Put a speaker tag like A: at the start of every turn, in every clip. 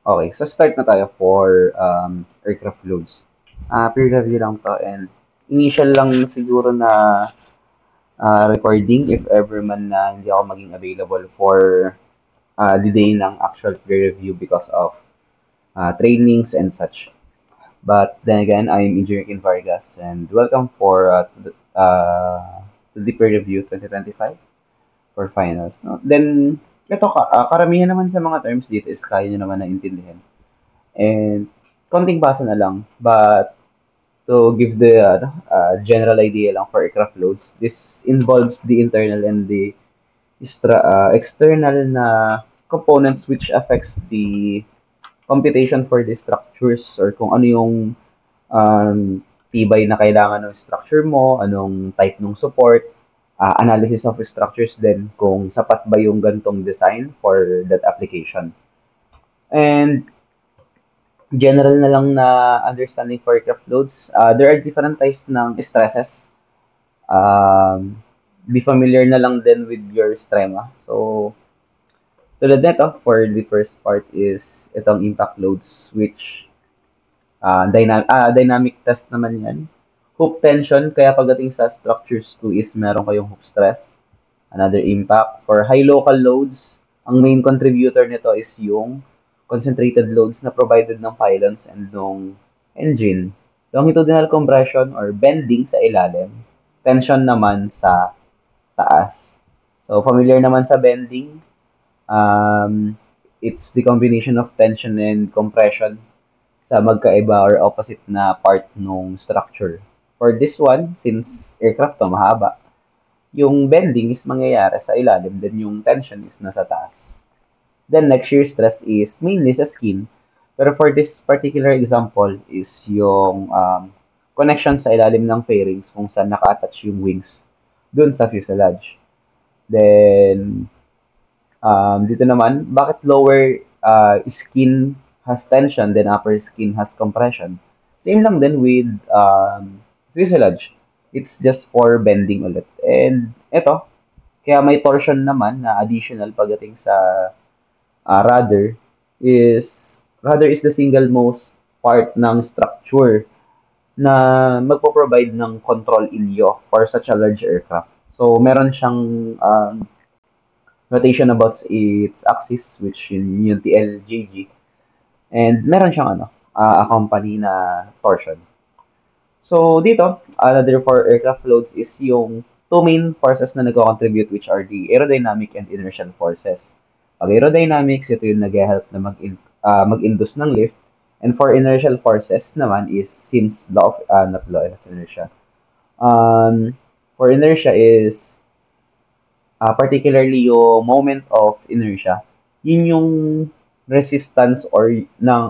A: Okay, so start na tayo for aircraft loads. Peer review lang to and initial lang siguro na recording if ever man na hindi ako maging available for the day ng actual peer review because of trainings and such. But then again, I'm Engineer Vargas and welcome for to the peer review 2025 for finals. No? Then, ito karamihan naman sa mga terms dito is kaya nyo naman naintindihan. And konting basa na lang, but to give the general idea lang for aircraft loads, this involves the internal and the external na components which affects the computation for the structures or kung ano yung tibay na kailangan ng structure mo, anong type ng support, analysis of structures din kung sapat ba yung gantong design for that application. And general na lang na understanding for aircraft loads, there are different types ng stresses. Be familiar na lang din with your strema. So, tulad nito, for the first part is itong impact loads, which dynamic test naman yan. Hoop tension, kaya pagdating sa structures 2 is meron kayong hoop stress. Another impact. For high local loads, ang main contributor nito is yung concentrated loads na provided ng pylons and ng engine. Longitudinal compression or bending sa ilalim. Tension naman sa taas. So, familiar naman sa bending. It's the combination of tension and compression sa magkaiba or opposite na part ng structure. For this one, since aircraft to mahaba, yung bending is mangyayari sa ilalim, then yung tension is nasa taas. Then next shear stress is mainly sa skin. Pero for this particular example is yung connection sa ilalim ng fairings kung saan naka-attach yung wings dun sa fuselage. Then, dito naman, bakit lower skin has tension then upper skin has compression? Same lang din with fuselage. It's just for bending ulit. And ito, kaya may torsion naman na additional pagdating sa rudder is the single most part ng structure na magpo-provide ng control inyo for such a large aircraft. So, meron siyang rotation about its axis, which yung TLJG. And meron siyang accompany na torsion. So, dito, another for aircraft loads is yung two main forces na nag-contribute which are the aerodynamic and inertial forces. Pag aerodynamics, ito yung nag-help na mag-induce ng lift. And for inertial forces naman is since not law of inertia. For inertia is particularly yung moment of inertia. Yun yung resistance or ng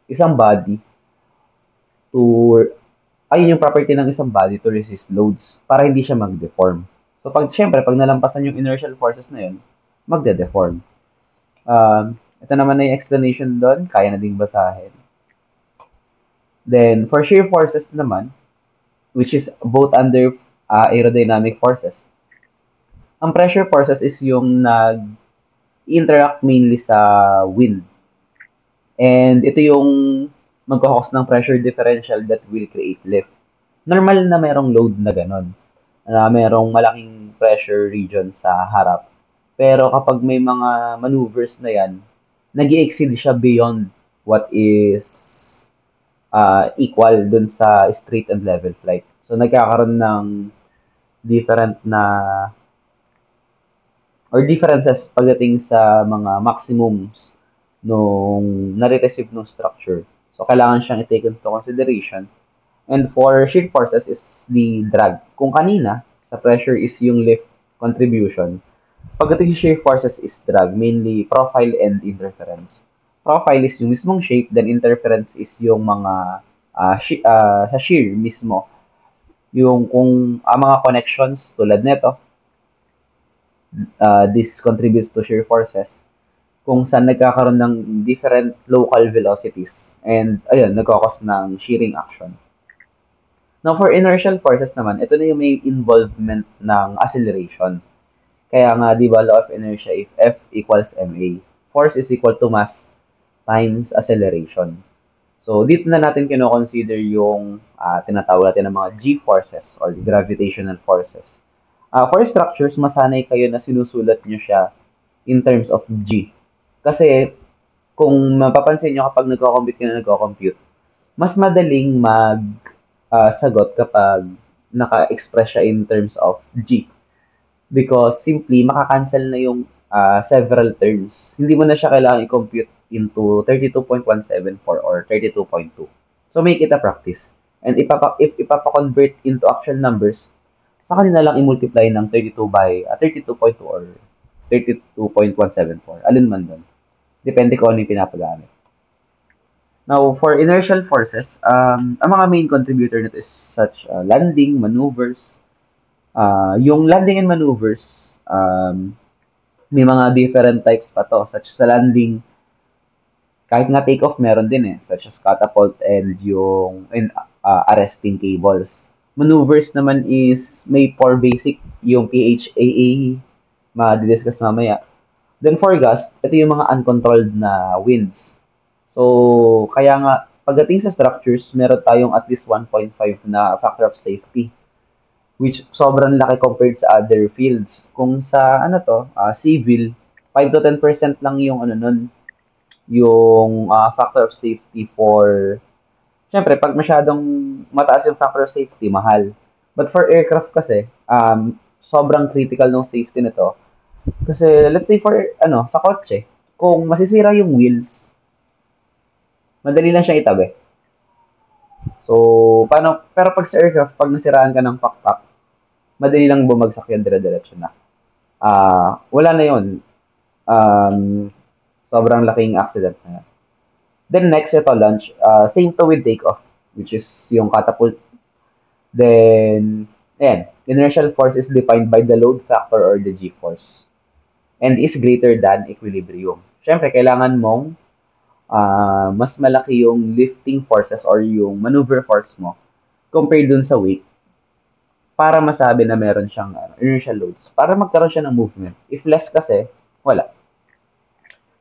A: isang body to ayun yung property ng isang body to resist loads para hindi siya mag-deform. So, syempre, pag nalampasan yung inertial forces na yun, magde-deform. Ito naman na yung explanation doon, kaya na ding basahin. Then, for shear forces naman, which is both under aerodynamic forces, ang pressure forces is yung nag-interact mainly sa wind. And ito yung magkakos ng pressure differential that will create lift. Normal na merong load na ganun. Merong malaking pressure region sa harap. Pero kapag may mga maneuvers na yan, nag-exceed siya beyond what is equal dun sa straight and level flight. So, nagkakaroon ng different na or differences pagdating sa mga maximums nung nare-receive ng structure. So, kailangan siyang i-take into consideration. And for shear forces is the drag. Kung kanina, sa pressure is yung lift contribution. Pagdating shear forces is drag, mainly profile and interference. Profile is yung mismong shape, then interference is yung mga sa shear mismo. Yung kung mga connections tulad nito, this contributes to shear forces kung saan nagkakaroon ng different local velocities and ayun, nagkakos ng shearing action. Now, for inertial forces naman, ito na yung may involvement ng acceleration. Kaya nga, di ba, law of inertia, if F equals ma, force is equal to mass times acceleration. So, dito na natin kino-consider yung tinatawag natin ng mga G-forces or gravitational forces. For structures, masanay kayo na sinusulat nyo siya in terms of G. Kasi, kung mapapansin nyo kapag nagko-compute, mas madaling sagot kapag naka-express siya in terms of G. Because simply, makakancel na yung several terms. Hindi mo na siya kailangan i-compute into 32.174 or 32.2. So, make it a practice. And if ipapa-convert into actual numbers, sa kanila lang i-multiply ng 32 by 32.2 or 32.174. Alin man doon. Depende kung ano yung pinapagamit. Now, for inertial forces, ang mga main contributor nito is such landing, maneuvers. Yung landing and maneuvers, may mga different types pa to. Such sa landing, kahit nga take-off, meron din such as catapult and arresting cables. Maneuvers naman is may for basic yung PHAA, ma-discuss mamaya. Then for gust, ito yung mga uncontrolled na winds. So, kaya nga, pagdating sa structures, meron tayong at least 1.5 na factor of safety, which sobrang laki compared sa other fields. Kung sa civil, 5 to 10% lang yung yung factor of safety for, syempre, pag masyadong mataas yung factor of safety, mahal. But for aircraft kasi, sobrang critical ng safety nito. Kasi, let's say for, sa kotse, kung masisira yung wheels, madali lang siyang itabi. So, pero pag sa aircraft, pag nasiraan ka ng pakpak, madali lang bumagsak yan, dire-diretso na. Wala na yun. Sobrang laking accident na yan. Then next, ito launch. Same to with takeoff, which is yung catapult. Then, inertial force is defined by the load factor or the G-force and is greater than equilibrium. Siyempre, kailangan mong mas malaki yung lifting forces or yung maneuver force mo compared dun sa weight para masabi na meron siyang inertial loads. Para magkaroon siya ng movement. If less kasi, wala.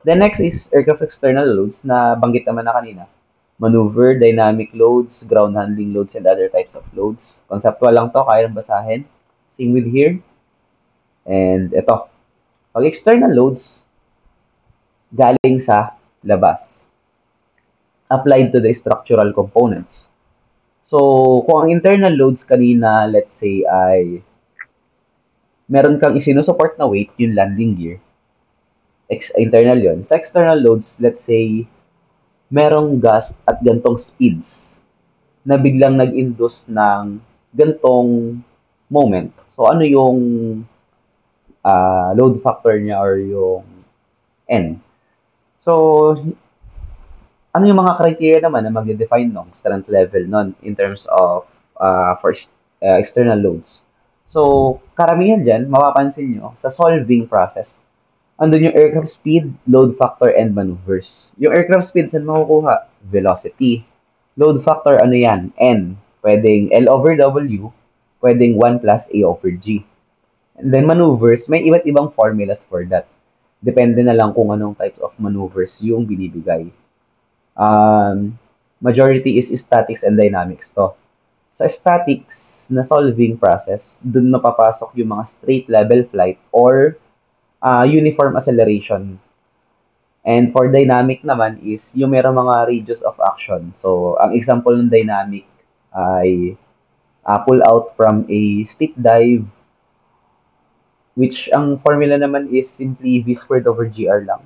A: The next is aircraft external loads na banggit naman na kanina. Maneuver, dynamic loads, ground handling loads, and other types of loads. Conceptual lang to, kaya nang basahin. Same with here. And ito. Pag external loads, galing sa labas. Applied to the structural components. So, kung ang internal loads kanina, let's say, ay meron kang isinusupport na weight, yung landing gear. Internal yon. Sa external loads, let's say, merong gust at gantong speeds na biglang nag-induce ng gantong moment. So, ano yung load factor niya or yung N? So, ano yung mga criteria naman na mag-define ng strength level nun in terms of external loads? So, karamihan dyan, mapapansin nyo, sa solving process, andun yung aircraft speed, load factor, and maneuvers. Yung aircraft speed, saan makukuha? Velocity. Load factor, ano yan? N. Pwedeng L over W, pwedeng 1 plus A over G. And then maneuvers, may iba't ibang formulas for that. Depende na lang kung anong types of maneuvers yung binibigay. Majority is statics and dynamics to. Sa statics na solving process, dun mapapasok yung mga straight level flight or uniform acceleration. And for dynamic naman is yung meron mga radius of action. So, ang example ng dynamic ay pull out from a steep dive, which ang formula naman is simply V squared over GR lang.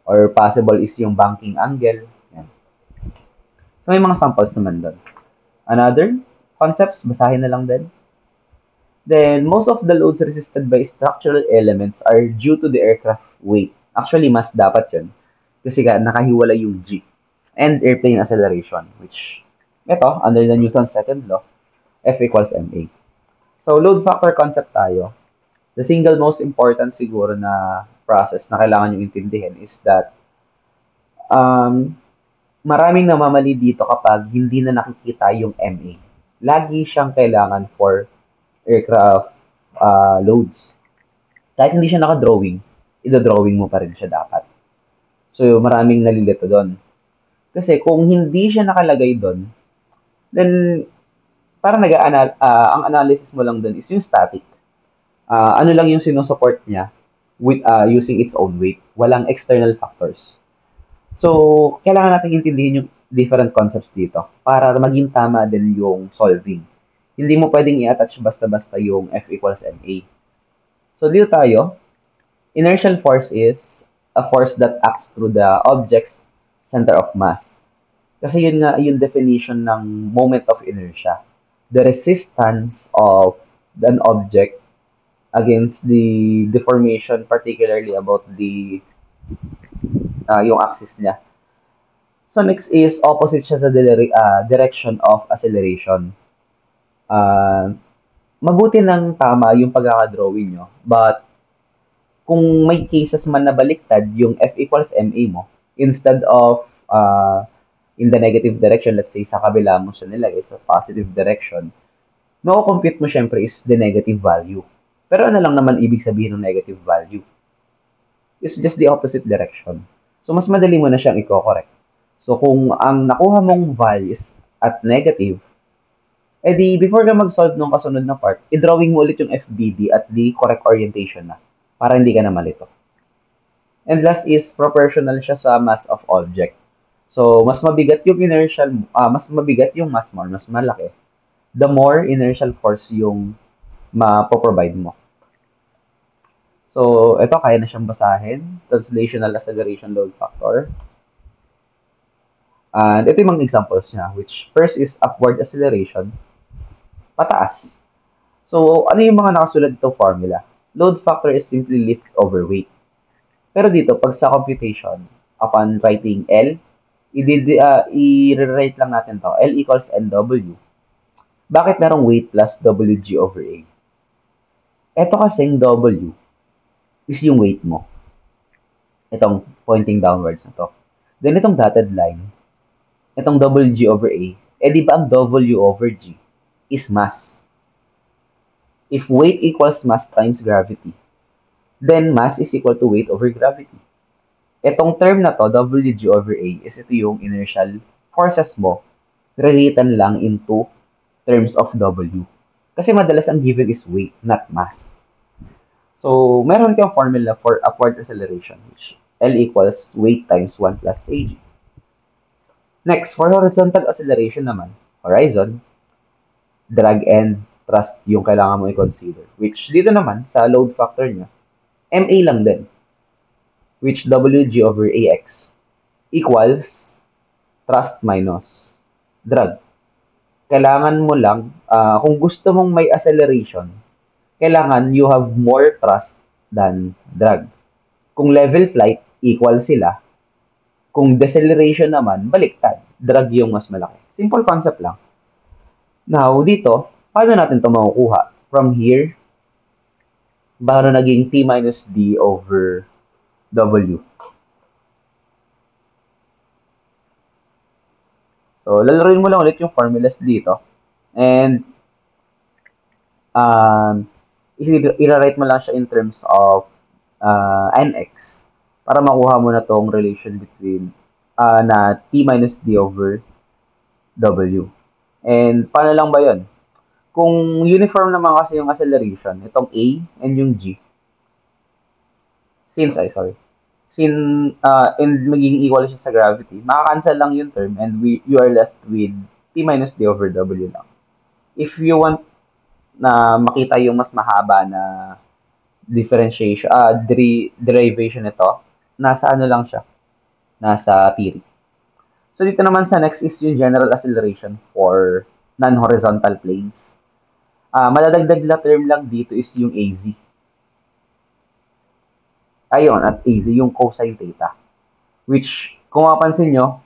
A: Or possible is yung banking angle. Yan. So, may mga samples naman doon. Another concepts, basahin na lang din. Then, most of the loads resisted by structural elements are due to the aircraft weight. Actually, mas dapat yun. Kasi nakahiwala yung G. And airplane acceleration, which, ito, under the Newton's second law, F equals ma. So, load factor concept tayo. The single most important siguro na process na kailangan nyo intindihin is that maraming namamali dito kapag hindi na nakikita yung MA. Lagi siyang kailangan for aircraft loads. Kahit hindi siya naka-drawing, ida-drawing mo pa rin siya dapat. So, maraming nalilito doon. Kasi kung hindi siya nakalagay doon, then parang ang analysis mo lang doon is yung static. Ano lang yung sinusupport niya with using its own weight. Walang external factors. So, kailangan natin intindihin yung different concepts dito para maging tama din yung solving. Hindi mo pwedeng i-attach basta-basta yung F equals ma. So, dito tayo. Inertial force is a force that acts through the object's center of mass. Kasi yun nga yung definition ng moment of inertia. The resistance of an object against the deformation, particularly about yung axis niya. So next is opposite siya sa direction of acceleration. Uh, Mabuti ng tama yung pagkakadrawing nyo. But kung may cases man na baliktad yung F equals MA mo, instead of in the negative direction, let's say sa kabila mo siya nilagay sa positive direction, mako-compute mo syempre is the negative value. Pero ano lang naman ibig sabihin ng negative value? It's just the opposite direction. So, mas madali mo na siyang i-correct. So, kung ang nakuha mong value is at negative, edi before ka mag-solve ng kasunod na part, i-drawing mo ulit yung FBD at the correct orientation na para hindi ka na malito. And last is proportional siya sa mass of object. So, mas mabigat yung mas mabigat yung mass mo, mas malaki, the more inertial force yung ma-provide mo. So, ito, kaya na siyang basahin. Translational acceleration load factor. And ito yung mga examples niya, which first is upward acceleration, pataas. So, ano yung mga nakasulat dito formula? Load factor is simply lift over weight. Pero dito, pag sa computation, upon writing L, i-rewrite lang natin to. L equals NW. Bakit merong weight plus WG over A? Ito kasing W is yung weight mo. Itong pointing downwards na to. Then itong dotted line, itong WG over A, di ba ang W over G is mass? If weight equals mass times gravity, then mass is equal to weight over gravity. Itong term na to, WG over A, is ito yung inertial forces mo, rewritten lang into terms of W. Kasi madalas ang given is weight, not mass. So, meron kang formula for upward acceleration, which L equals weight times 1 plus AG. Next, for horizontal acceleration naman, horizon, drag and thrust yung kailangan mo i-consider. Which dito naman, sa load factor niya, MA lang din. Which WG over AX equals thrust minus drag. Kailangan mo lang, kung gusto mong may acceleration, kailangan you have more thrust than drag. Kung level flight, equal sila. Kung deceleration naman, baliktad. Drag yung mas malaki. Simple concept lang. Now, dito, paano natin ito makukuha? From here, paano naging T minus D over W? So, lalaroin mo lang ulit yung formulas dito. And, i-write mo lang siya in terms of NX para makuha mo na tong relation between na T minus D over W. And paano lang ba yon? Kung uniform naman kasi yung acceleration, itong A and yung G, since and magiging equal siya sa gravity, makakancel lang yung term and you are left with T minus D over W lang. If you want na makita yung mas mahaba na differentiation, derivation nito, nasa ano lang siya, nasa theory. So, dito naman sa next is yung general acceleration for non-horizontal planes. Madadagdag na term lang dito is yung AZ. Ayun, at AZ, yung cosine theta. Which, kung mapansin nyo,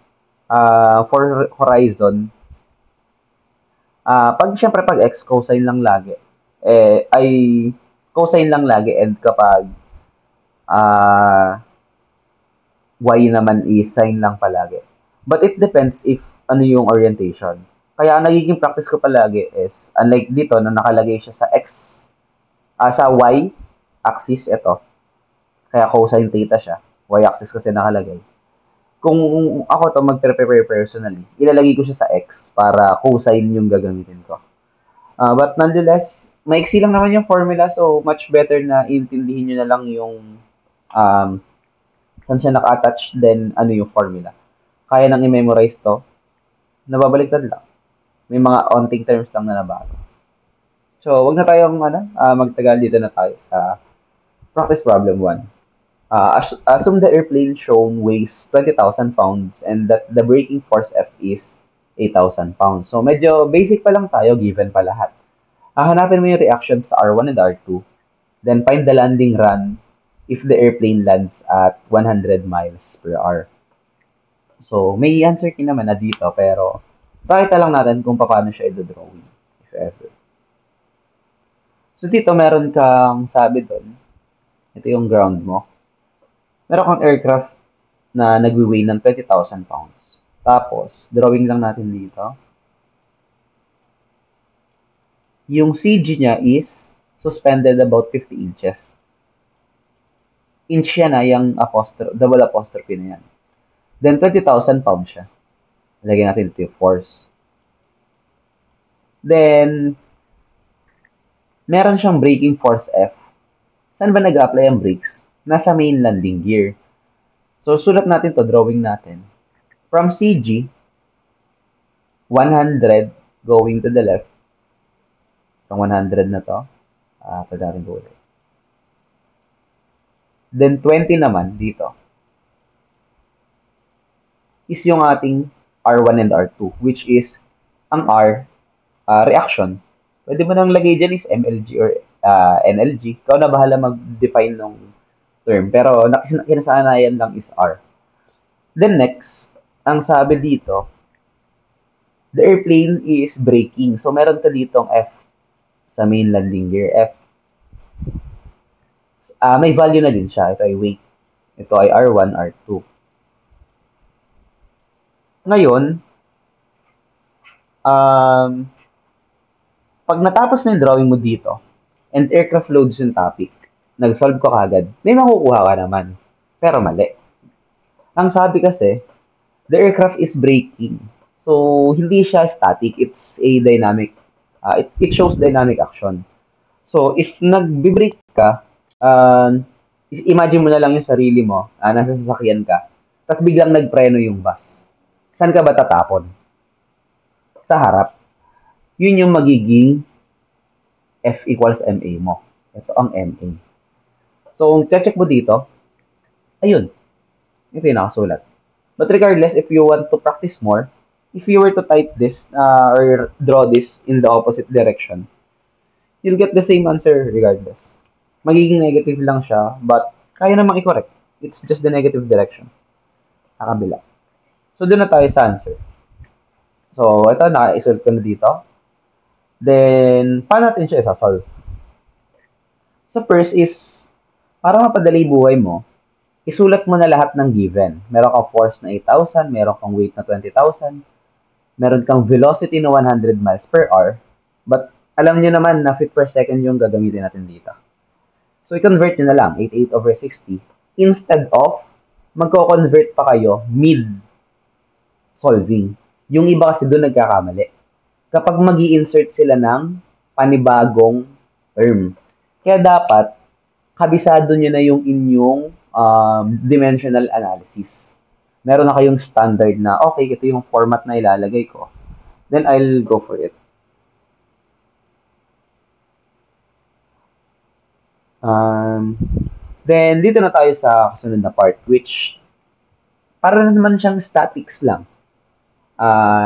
A: for horizon, syempre pag x, cosine lang lagi. Ay cosine lang lagi and kapag y naman is sine lang palagi. But it depends if ano yung orientation. Kaya ang nagiging practice ko palagi is, unlike dito na nakalagay siya sa x, sa y axis ito. Kaya cosine theta siya. Y axis kasi nakalagay. kung ako to mag-prepare personally, ilalagay ko siya sa X para cosine yung gagamitin ko. But nonetheless, maiksi lang naman yung formula, so much better na intindihin nyo na lang yung um, saan siya naka-attach, then ano yung formula. Kaya nang i-memorize to, nababaliktad lang. May mga onting terms lang na nabago. So, wag na tayong magtagal, dito na tayo sa practice problem 1. Assume the airplane shown weighs 20,000 pounds and that the braking force F is 8,000 pounds. So, medyo basic pa lang tayo, given pa lahat. Hahanapin mo yung reactions sa R1 and R2. Then, find the landing run if the airplane lands at 100 miles per hour. So, may answer key naman na dito, pero pakita lang natin kung paano siya i-drawing, if ever. So, dito meron kang sabi doon. Ito yung ground mo. Meron kang aircraft na nagwi-weigh ng 20,000 pounds. Tapos, drawing lang natin dito. Yung CG niya is suspended about 50 inches. Inch yan yung double apostrophe na yan. Then, 20,000 pounds siya. Lagyan natin ito yung force. Then, meron siyang braking force F. Saan ba nag-apply ang brakes? Nasa main landing gear. So, sulat natin to, drawing natin. From CG, 100 going to the left. Itong 100 na to. Pagdating ko ulit. Then, 20 naman dito is yung ating R1 and R2, which is ang R, reaction. Pwede mo nang lagay dyan is MLG or NLG. Ikaw na bahala mag-define ng term. Pero kinasanayan lang is R. Then next, ang sabi dito, the airplane is braking. So meron ka ditong F sa main landing gear. F. May value na din siya. Ito ay weight. Ito ay R1, R2. Ngayon, pag natapos na yung drawing mo dito, and aircraft loads yung topic, nag-solve ko kagad, may makukuha ka naman. Pero mali. Ang sabi kasi, the aircraft is braking. So, hindi siya static. It's a dynamic. It shows dynamic action. So, if nag-brake ka, imagine mo na lang yung sarili mo, nasa sasakyan ka, tapos biglang nagpreno yung bus. Saan ka ba tatapon? Sa harap. Yun yung magiging F equals MA mo. Ito ang MA. So, kung check mo dito, ayun. Ito yung nakasulat. But regardless, if you want to practice more, if you were to type this or draw this in the opposite direction, you'll get the same answer regardless. Magiging negative lang siya, but kaya namang i-correct. It's just the negative direction. Sa kabila. So, doon na tayo sa answer. So, ito, naka-isolve ko na dito. Then, paano natin siya isa-solve? So, first is, para mapadali buhay mo, isulat mo na lahat ng given. Meron kang force na 8,000, meron kang weight na 20,000, meron kang velocity na 100 miles per hour, but alam nyo naman na feet per second yung gagamitin natin dito. So, i-convert nyo na lang, 88 over 60. Instead of, magko-convert pa kayo mid-solving. Yung iba kasi doon nagkakamali. Kapag mag-i-insert sila ng panibagong term. Kaya dapat, kabisado nyo na yung inyong dimensional analysis. Meron na kayong standard na, okay, ito yung format na ilalagay ko. Then, I'll go for it. Then, dito na tayo sa kasunod na part, which, para naman siyang statics lang.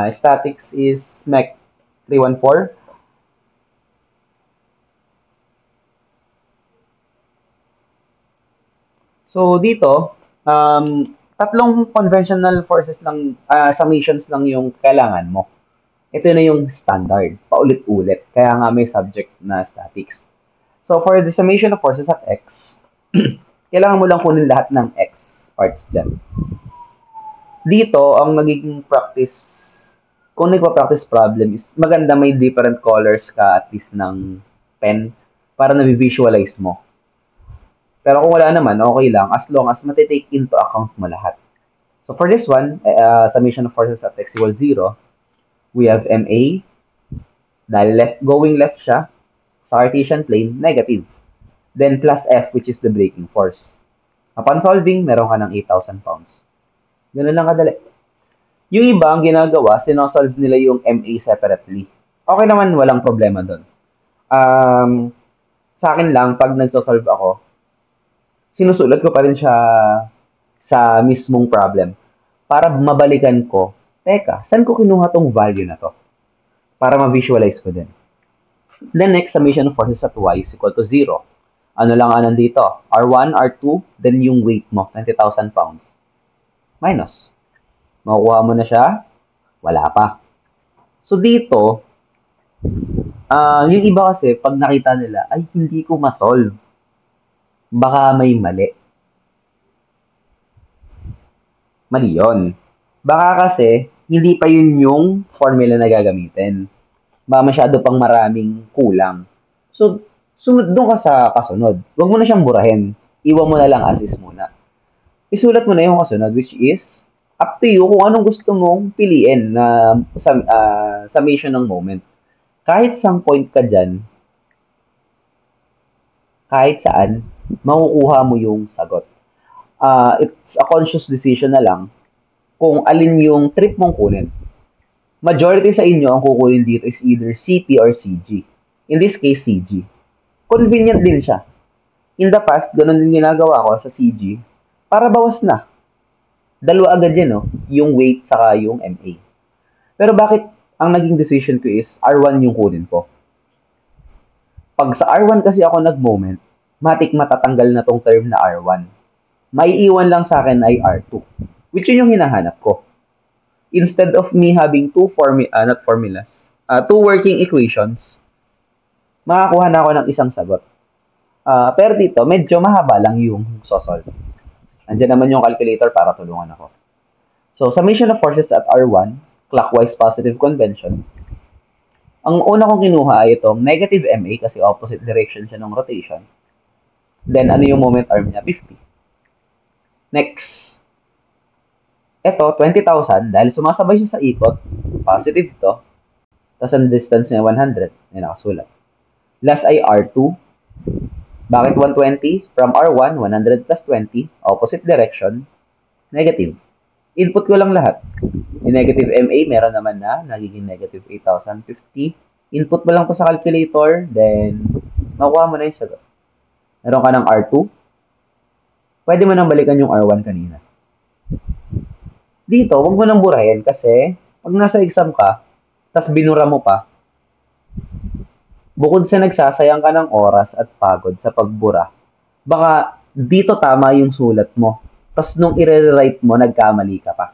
A: Statics is MEC 314. So, dito, tatlong conventional forces lang, summations lang yung kailangan mo. Ito na yung standard, paulit-ulit. Kaya nga may subject na statics. So, for the summation of forces of X, kailangan mo lang kunin lahat ng X parts dyan. Dito, ang nagiging practice, kung nagpa-practice problem is, maganda may different colors ka at least ng pen para na-visualize mo. Pero kung wala naman, okay lang as long as matitake into account mo lahat. So for this one, summation of forces at x equals 0, we have MA, dahil going left siya, sa Cartesian plane, negative. Then plus F, which is the braking force. Upon solving, meron ka ng 8,000 pounds. Ganun lang kadali. Yung iba, ang ginagawa, sinosolve nila yung MA separately. Okay naman, walang problema doon. Sa akin lang, pag nagsosolve ako, sinusulat ko pa rin siya sa mismong problem para mabalikan ko, teka, saan ko kinuha tong value na to? Para ma-visualize ko din. Then next, summation of forces at y is equal to 0. Ano lang ang nandito? R1, R2, then yung weight mo, 20,000 pounds. Minus. Makukuha mo na siya? Wala pa. So dito, yung iba kasi, pag nakita nila, ay hindi ko ma-solve. Baka may mali. Mali yun. Baka kasi, hindi pa yun yung formula na gagamitin. Baka masyado pang maraming kulang. So, sunod doon ka sa kasunod. Huwag mo na siyang burahin. Iwan mo na lang as is muna. Isulat mo na yung kasunod, which is up to you kung anong gusto mong piliin na summation ng moment. Kahit saan point ka dyan, kahit saan, makukuha mo yung sagot. It's a conscious decision na lang kung alin yung trip mong kunin. Majority sa inyo ang kukunin dito is either CP or CG. In this case, CG. Convenient din siya. In the past, ganun din ginagawa ko sa CG para bawas na. Dalawa agad yan, no? Yung weight saka yung MA. Pero bakit ang naging decision ko is R1 yung kunin ko? Pag sa R1 kasi ako nag-moment, matik matatanggal na tong term na R1. May iwan lang sa akin ay R2, which yun yung hinahanap ko. Instead of me having two working equations, makakuha na ako ng isang sagot. Pero dito, medyo mahaba lang yung sosolve. Andiyan naman yung calculator para tulungan ako. So, summation of forces at R1, clockwise positive convention. Ang una kong kinuha ay itong negative MA kasi opposite direction siya ng rotation. Then, ano yung moment arm niya? 50. Next. Ito, 20,000. Dahil sumasabay siya sa ikot, positive to. Tapos ang distance niya 100. Yan nakasulat. Last ay R2. Bakit 120? From R1, 100 plus 20. Opposite direction. Negative. Input ko lang lahat. Yung negative MA, meron naman na. Nagiging negative 8,050. Input mo lang po sa calculator. Then, makuha mo na yung sagot. Meron ka ng R2. Pwede mo nang balikan yung R1 kanina. Dito, huwag mo nang burahin kasi pag nasa exam ka, tas binura mo pa, bukod sa nagsasayang ka ng oras at pagod sa pagbura, baka dito tama yung sulat mo. Tas nung i-rewrite mo, nagkamali ka pa.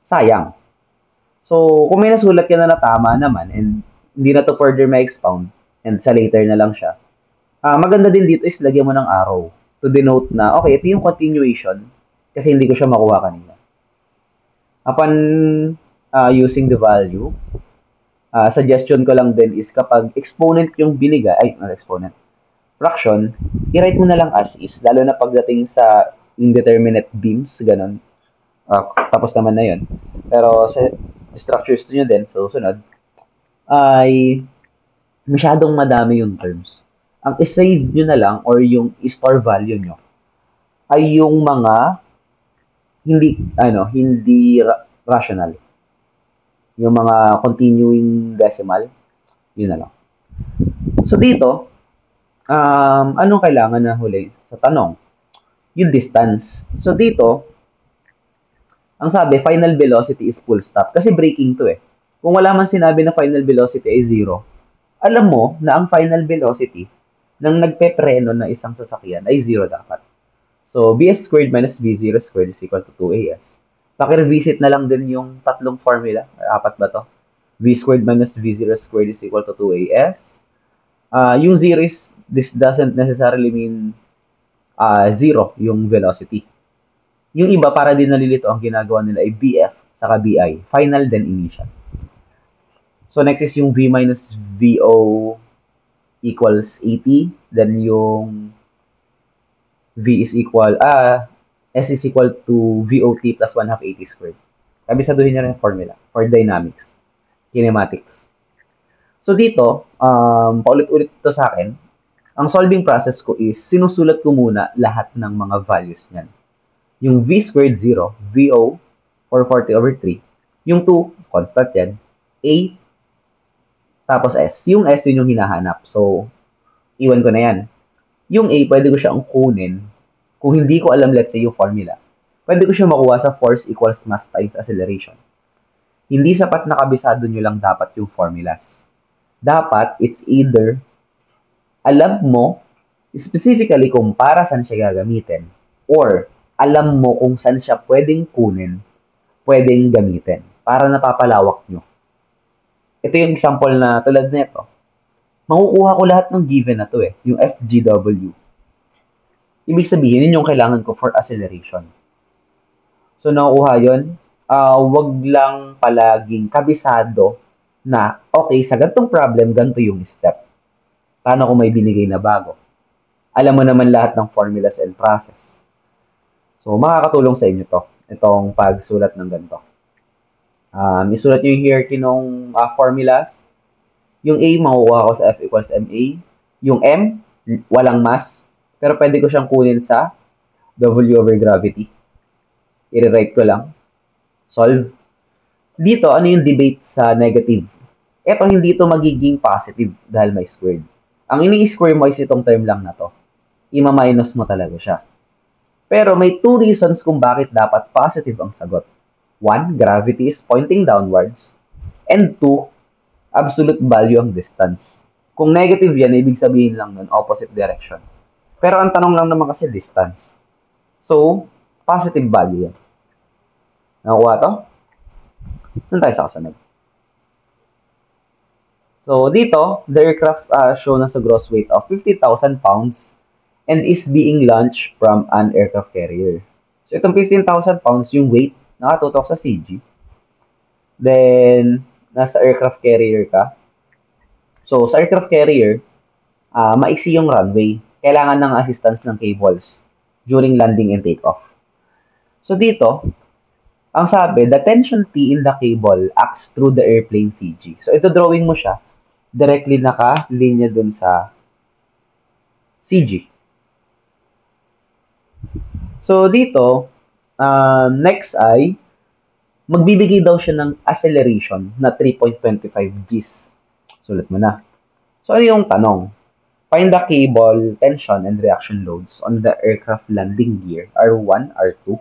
A: Sayang. So, kung may nasulat ka na tama naman and hindi na to further ma-expound and sa later na lang siya, maganda din dito is lagyan mo ng arrow to denote na, okay, ito yung continuation kasi hindi ko siya makuha kanina. Upon using the value, suggestion ko lang din is kapag exponent yung binigay, not exponent, fraction, i-write mo na lang as is, lalo na pagdating sa indeterminate beams, ganun. Tapos naman na yun. Pero sa structures nyo din, so sunod, ay masyadong madami yung terms. Ang isave nyo na lang or yung store value nyo ay yung mga hindi rational. Yung mga continuing decimal, yun na lang. So dito, anong kailangan na huli sa tanong? Yung distance. So dito, ang sabi, final velocity is full stop. Kasi braking to eh. Kung wala man sinabi na final velocity ay 0, alam mo na ang final velocity ng nagpepreno na isang sasakyan ay 0 dapat. So, bs squared minus v0 squared is equal to 2as. Paki-revisit na lang din yung tatlong formula. Apat ba to? V squared minus v0 squared is equal to 2as. Yung 0 is, this doesn't necessarily mean 0 yung velocity. Yung iba, para din nalilito, ang ginagawa nila ay BF saka BI. Final then initial. So, next is yung V minus VO equals 80. Then yung V is equal, S is equal to VOT plus 1 half AT squared. Kabisaduhin niyo rin yung formula for dynamics, kinematics. So dito, paulit-ulit ito sa akin. Ang solving process ko is sinusulat ko muna lahat ng mga values niyan. Yung V squared 0, VO, 440 over 3. Yung 2, constant yan. A, tapos S. Yung S yun yung hinahanap. So, iwan ko na yan. Yung A, pwede ko siyang kunin. Kung hindi ko alam, let's say, yung formula, pwede ko siya makuha sa force equals mass times acceleration. Hindi sapat na kabisado nyo lang dapat yung formulas. Dapat, it's either alam mo specifically kung para saan siya gagamitin or alam mo kung saan siya pwedeng kunin, pwedeng gamitin para napapalawak nyo. Ito yung example na tulad nito. Makukuha ko lahat ng given na to yung FGW. Ibig sabihin, yun yung kailangan ko for acceleration. So, nakukuha yun. Wag lang palaging kabisado na, okay, sa ganitong problem, ganito yung step. Paano kung may binigay na bago? Alam mo naman lahat ng formulas and process. So, makakatulong sa inyo to. Itong pagsulat ng ganito. Isulat nyo yung hierarchy ng formulas. Yung A, makukuha ko sa F equals MA. Yung M, walang mass. Pero pwede ko siyang kunin sa W over gravity. I-rewrite ko lang. Solve. Dito, ano yung debate sa negative? Ito, hindi ito magiging positive dahil may squared. Ang ini-square mo is itong term lang na to. Ima-minus mo talaga siya. Pero may two reasons kung bakit dapat positive ang sagot. One, gravity is pointing downwards. And two, absolute value ang distance. Kung negative yan, ibig sabihin lang nun, opposite direction. Pero ang tanong lang naman kasi distance. So, positive value yan. Nakuha to? Doon tayo sa kasunod. So, dito, the aircraft shown as a gross weight of 50,000 pounds and is being launched from an aircraft carrier. So, itong 15,000 pounds, yung weight, nakatutok sa CG. Then, nasa aircraft carrier ka. So, sa aircraft carrier, maiksi yung runway. Kailangan ng assistance ng cables during landing and takeoff. So, dito, ang sabi, the tension T in the cable acts through the airplane CG. So, ito drawing mo siya, directly naka-linya dun sa CG. So, dito, next ay, magbibigay daw siya ng acceleration na 3.25 Gs. Sulat mo na. So, ano yung tanong? Find the cable tension and reaction loads on the aircraft landing gear, R1, R2.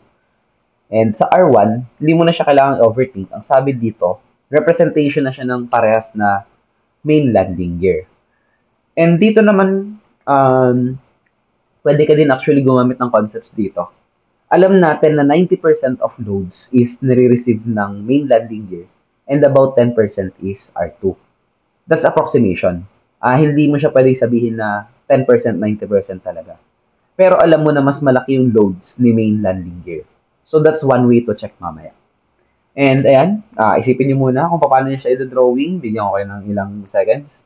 A: And sa R1, hindi mo na siya kailangan overthink. Ang sabi dito, representation na siya ng parehas na main landing gear. And dito naman, pwede ka din actually gumamit ng concepts dito. Alam natin na 90% of loads is nire-receive ng main landing gear and about 10% is R2. That's approximation. Hindi mo siya pwede sabihin na 10%, 90% talaga. Pero alam mo na mas malaki yung loads ni main landing gear. So that's one way to check mamaya. And ayan, isipin niyo muna kung paano niyo siya i-drawing. Bigyan ko kayo ng ilang seconds.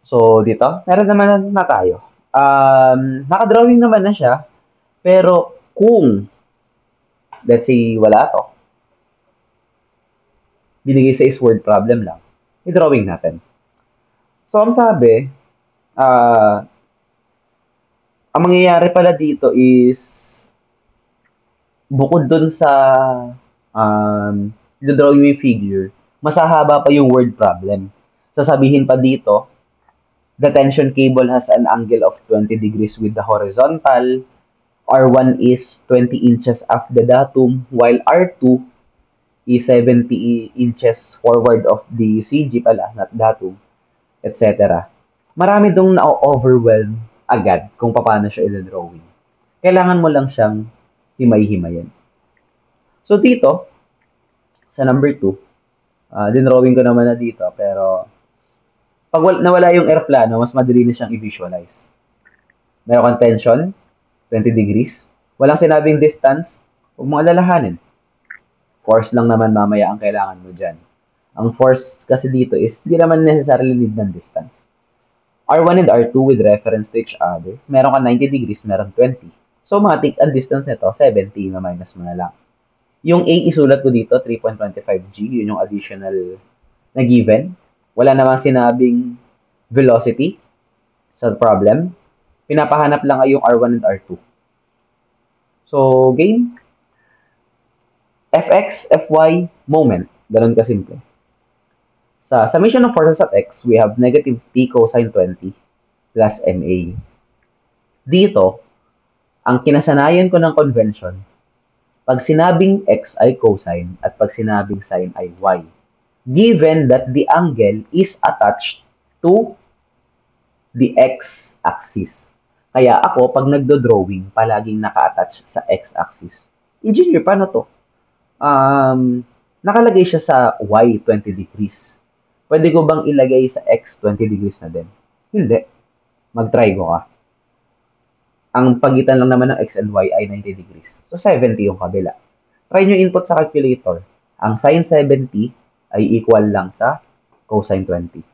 A: So, dito, meron naman na tayo. Naka-drawing naman na siya. Pero kung, let's say, wala to, binigay sa is word problem lang, i-drawing natin. So, ang sabi, ang mangyayari pala dito is, bukod dun sa i-drawing yung figure, mas hahaba pa yung word problem. Sasabihin pa dito, the tension cable has an angle of 20 degrees with the horizontal. R1 is 20 inches off the datum, while R2 is 70 inches forward of the CG pala, not datum, etc. Marami dong na-overwhelm agad kung paano siya i-drawing. Kailangan mo lang siyang himay-himayin. So dito, sa number 2, dinrawing ko naman na dito, pero pag nawala yung airplano, mas madali na siyang i-visualize. Meron kang tension, 20 degrees. Walang sinabing distance, huwag mong alalahanin. Force lang naman mamaya ang kailangan mo dyan. Ang force kasi dito is, di naman necessarily need ng distance. R1 and R2 with reference to each other, meron ka 90 degrees, meron 20. So, matik ang distance nito, 70 na minus mo na lang. Yung A, isulat ko dito, 3.25 G, yun yung additional na given. Wala namang sinabing velocity sa problem. Pinapahanap lang ay yung R1 and R2. So, game, Fx, Fy, moment. Ganun kasimple. Sa summation of forces at x, we have negative t cosine 20 plus ma. Dito, ang kinasanayan ko ng convention, pag sinabing x ay cosine at pag sinabing sine ay y, given that the angle is attached to the x-axis. Kaya ako, pag nagdo-drawing, palaging naka-attach sa x-axis. Engineer, paano to? Nakalagay siya sa y 20 degrees. Pwede ko bang ilagay sa x 20 degrees na din? Hindi. Mag-try ko ka. Ang pagitan lang naman ng x and y ay 90 degrees. So, 70 yung kabila. Try nyo input sa calculator. Ang sine 70 ay equal lang sa cosine 20.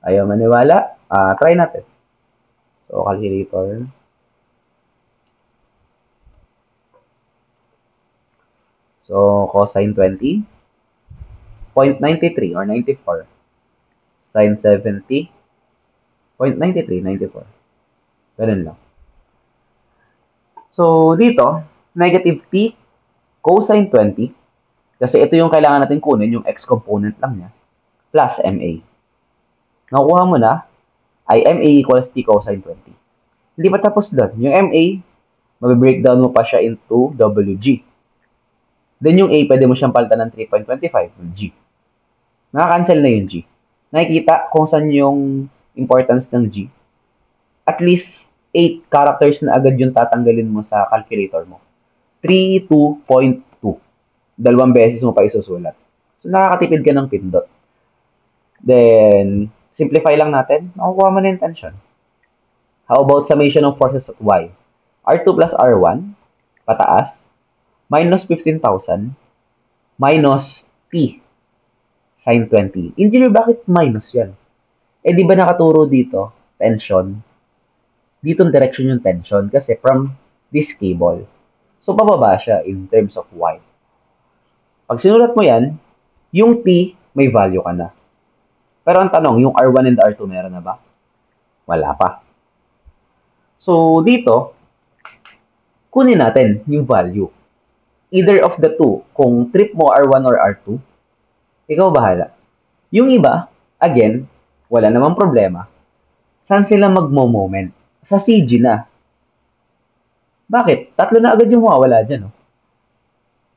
A: Ayaw maniwala? Try natin. So, calculator. So, cosine 20. 0.93 or 94. Sine 70. 0.93, 94. Ganun lang. So, dito, negative t cosine 20. Kasi ito yung kailangan natin kunin, yung x component lang niya. Plus ma. Nakukuha mo na, ay ma equals t cosine 20. Hindi pa tapos doon. Yung ma, mag-breakdown mo pa siya into wg. Then yung a, pwede mo siyang palitan ng 3.25, g. Nakakancel na yung g. Nakikita kung saan yung importance ng g. At least 8 characters na agad yung tatanggalin mo sa calculator mo. 32.2. Dalawang beses mo pa isusulat. So, nakakatipid ka ng pindot. Then, simplify lang natin. Nakukuha mo na yung tension. How about summation of forces at y? R2 plus R1, pataas, minus 15,000, minus t, sine 20. Engineer, bakit minus yan? Eh, di ba nakaturo dito, tension? Dito direction yung tension kasi from this cable. So, pababa siya in terms of y. Pag sinulat mo yan, yung t, may value ka na. Pero ang tanong, yung R1 and R2 meron na ba? Wala pa. So, dito, kunin natin yung value. Either of the two, kung trip mo R1 or R2, ikaw bahala. Yung iba, again, wala namang problema. Saan sila magmo-moment? Sa CG na. Bakit? Tatlo na agad yung mawawala dyan. No?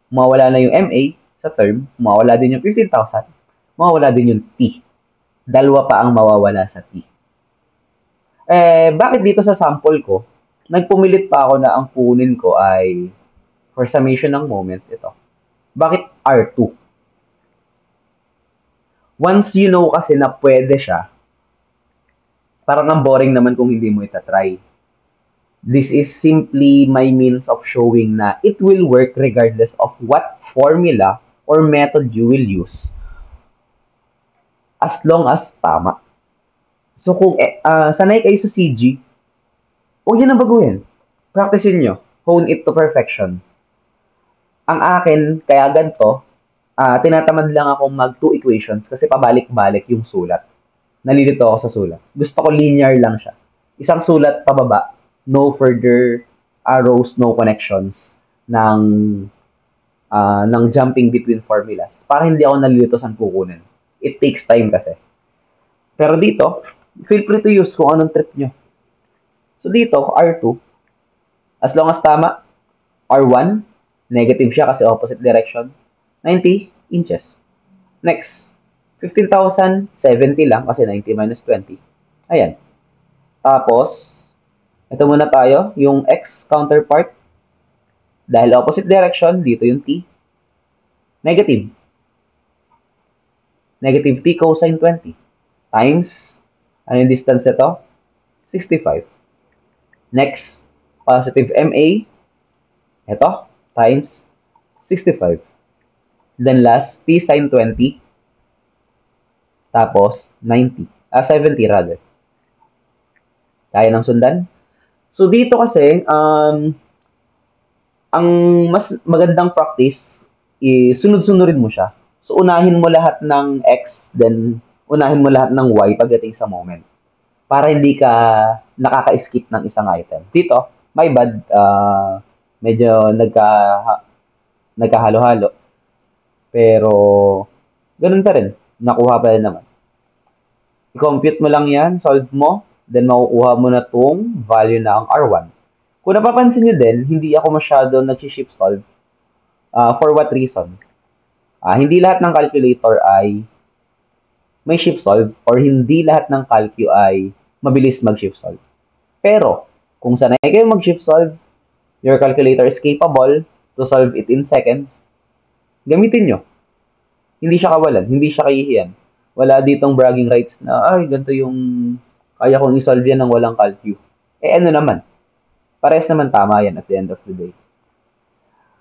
A: Mawawala na yung MA sa term, mawawala din yung 15,000, mawawala din yung T. Dalawa pa ang mawawala sa T. Bakit dito sa sample ko, nagpumilit pa ako na ang kunin ko ay for summation ng moment, ito. Bakit R2? Once you know kasi na pwede siya, parang ang boring naman kung hindi mo itatry. This is simply my means of showing na it will work regardless of what formula or method you will use. As long as tama. So kung sanay kayo sa CG, huwag nyo na baguhin. Practicein nyo. Hone it to perfection. Ang akin, kaya ganito, tinatamad lang akong mag 2 equations kasi pabalik-balik yung sulat. Nalilito ako sa sulat. Gusto ko linear lang siya. Isang sulat pababa, no further arrows, no connections ng jumping between formulas. Para hindi ako nalilito saan kukunin. It takes time kasi. Pero dito, feel free to use kung anong trip nyo. So dito, R2, as long as tama, R1, negative siya kasi opposite direction, 90 inches. Next, 15,070 lang kasi 90 minus 20. Ayan. Tapos, Ito muna tayo, yung x counterpart. Dahil opposite direction, dito yung t. Negative. Negative t cosine 20 times, ano yung distance nito? 65. Next, positive MA, ito, times 65. Then last, t sine 20, tapos 90. 70 rather. Kaya ng sundan? So dito kasi, ang mas magandang practice is sunod-sunurin mo siya. So unahin mo lahat ng X, then unahin mo lahat ng Y pagdating sa moment. Para hindi ka nakaka-skip ng isang item. Dito, my bad, medyo nagkahalo-halo. Pero, ganun pa rin. Nakuha pa rin naman. I-compute mo lang yan, solve mo, then makukuha mo na tong value na ang R1. Kung napapansin nyo din, hindi ako masyado nag-shift solve. For what reason? Hindi lahat ng calculator ay may shift solve or hindi lahat ng calcu ay mabilis mag-shift solve. Pero, kung sanay kayo mag-shift solve, your calculator is capable to solve it in seconds, gamitin nyo. Hindi siya kawalan, hindi siya kahihiyan. Wala ditong bragging rights na, ay, ganito yung kaya kong isolve yan ng walang calcu. Ano naman, pares naman tama yan at the end of the day.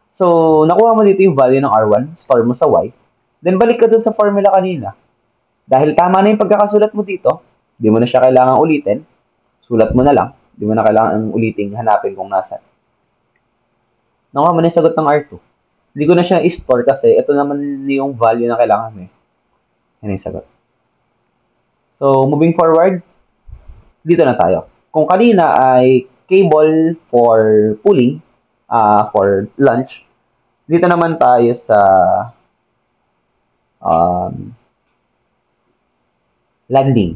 A: So, nakuha mo dito yung value ng R1, store mo sa Y, then balik ka dun sa formula kanina. Dahil tama na yung pagkakasulat mo dito, di mo na siya kailangan ulitin, sulat mo na lang, di mo na kailangan ulitin, hanapin kung nasa. Nakuha mo na yung sagot ng R2. Hindi ko na siya i-store kasi ito naman yung value na kailangan mo eh. Yan yung sagot. So, moving forward, dito na tayo. Kung kanina ay cable for pulling, for launch, dito naman tayo sa landing.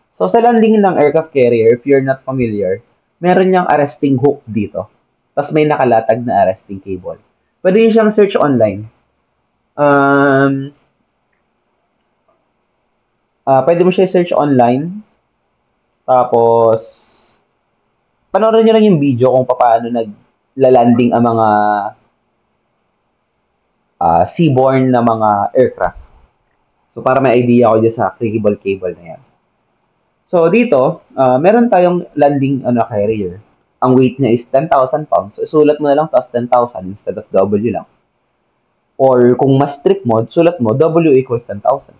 A: So, sa landing ng aircraft carrier, if you're not familiar, meron niyang arresting hook dito. Tapos may nakalatag na arresting cable. Pwede nyo siyang search online. Pwede mo siya search online. Tapos, panoorin nyo lang yung video kung paano naglalanding ang mga seaborne na mga aircraft. So, para may idea ko dyan sa cable na yan. So, dito, meron tayong landing carrier. Ang weight niya is 10,000 pounds. So, sulat mo na lang tapos 10,000 instead of W lang. Or kung mas strict mo, sulat mo W equals 10,000.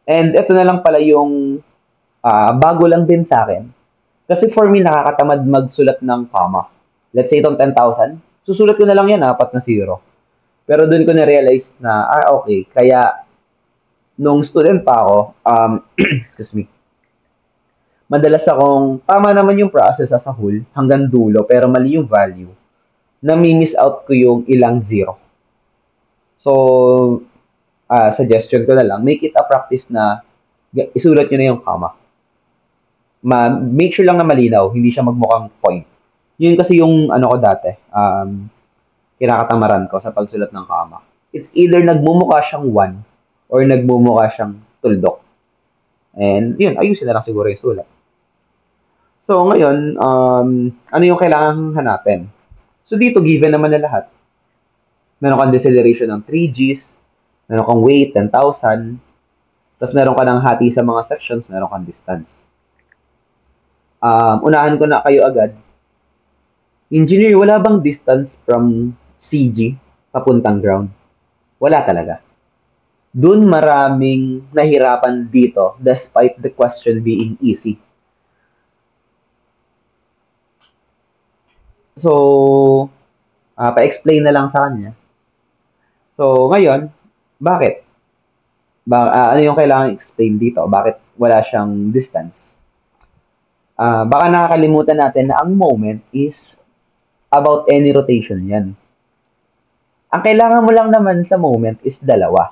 A: And ito na lang pala yung bago lang din sa akin. Kasi for me, nakakatamad magsulat ng comma. Let's say itong 10,000. Susulat ko na lang yan, 4 na 0. Pero doon ko na-realize na, okay. Kaya, nung student pa ako, excuse me, madalas akong, tama naman yung process as a whole, hanggang dulo, pero mali yung value. Nami-miss out ko yung ilang zero. So, suggestion ko na lang, make it a practice na isulat nyo na yung comma. Make sure lang na malinaw, hindi siya magmukhang point. Yun kasi yung ko dati, kinakatamaran ko sa pagsulat ng comma. It's either nagmumukha siyang 1 or nagmumukha siyang tuldok. And yun, ayusin na lang siguro yung sulat. So ngayon, ano yung kailangan hanapin? So dito, given naman na lahat. Meron kang deceleration ng 3 Gs, meron kang weight, 10,000, tapos meron ka ng hati sa mga sections, meron kang distance. Unahan ko na kayo agad. Engineer, wala bang distance from CG papuntang ground? Wala talaga. Doon maraming nahirapan dito despite the question being easy. So, pa-explain na lang sa kanya. So, ngayon, bakit? Ano yung kailangan explain dito? Bakit wala siyang distance? Baka nakakalimutan natin na ang moment is about any rotation yan. Ang kailangan mo lang naman sa moment is dalawa.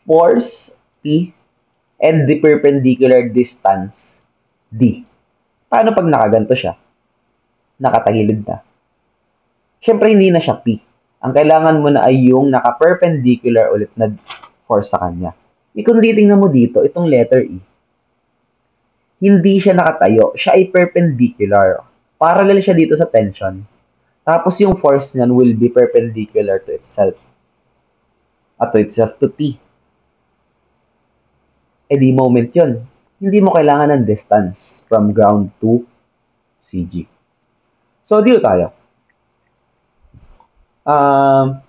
A: Force, P, and the perpendicular distance, D. Paano pag nakaganto siya? Nakatagilid na. Siyempre, hindi na siya P. Ang kailangan mo na ay yung naka-perpendicular ulit na force sa kanya. Kung titingnan mo dito, itong letter E. Hindi siya nakatayo. Siya ay perpendicular. Parallel siya dito sa tension. Tapos yung force niyan will be perpendicular to itself. At to itself to T. Eh di moment yun. Hindi mo kailangan ng distance from ground to CG. So, dito tayo. Um,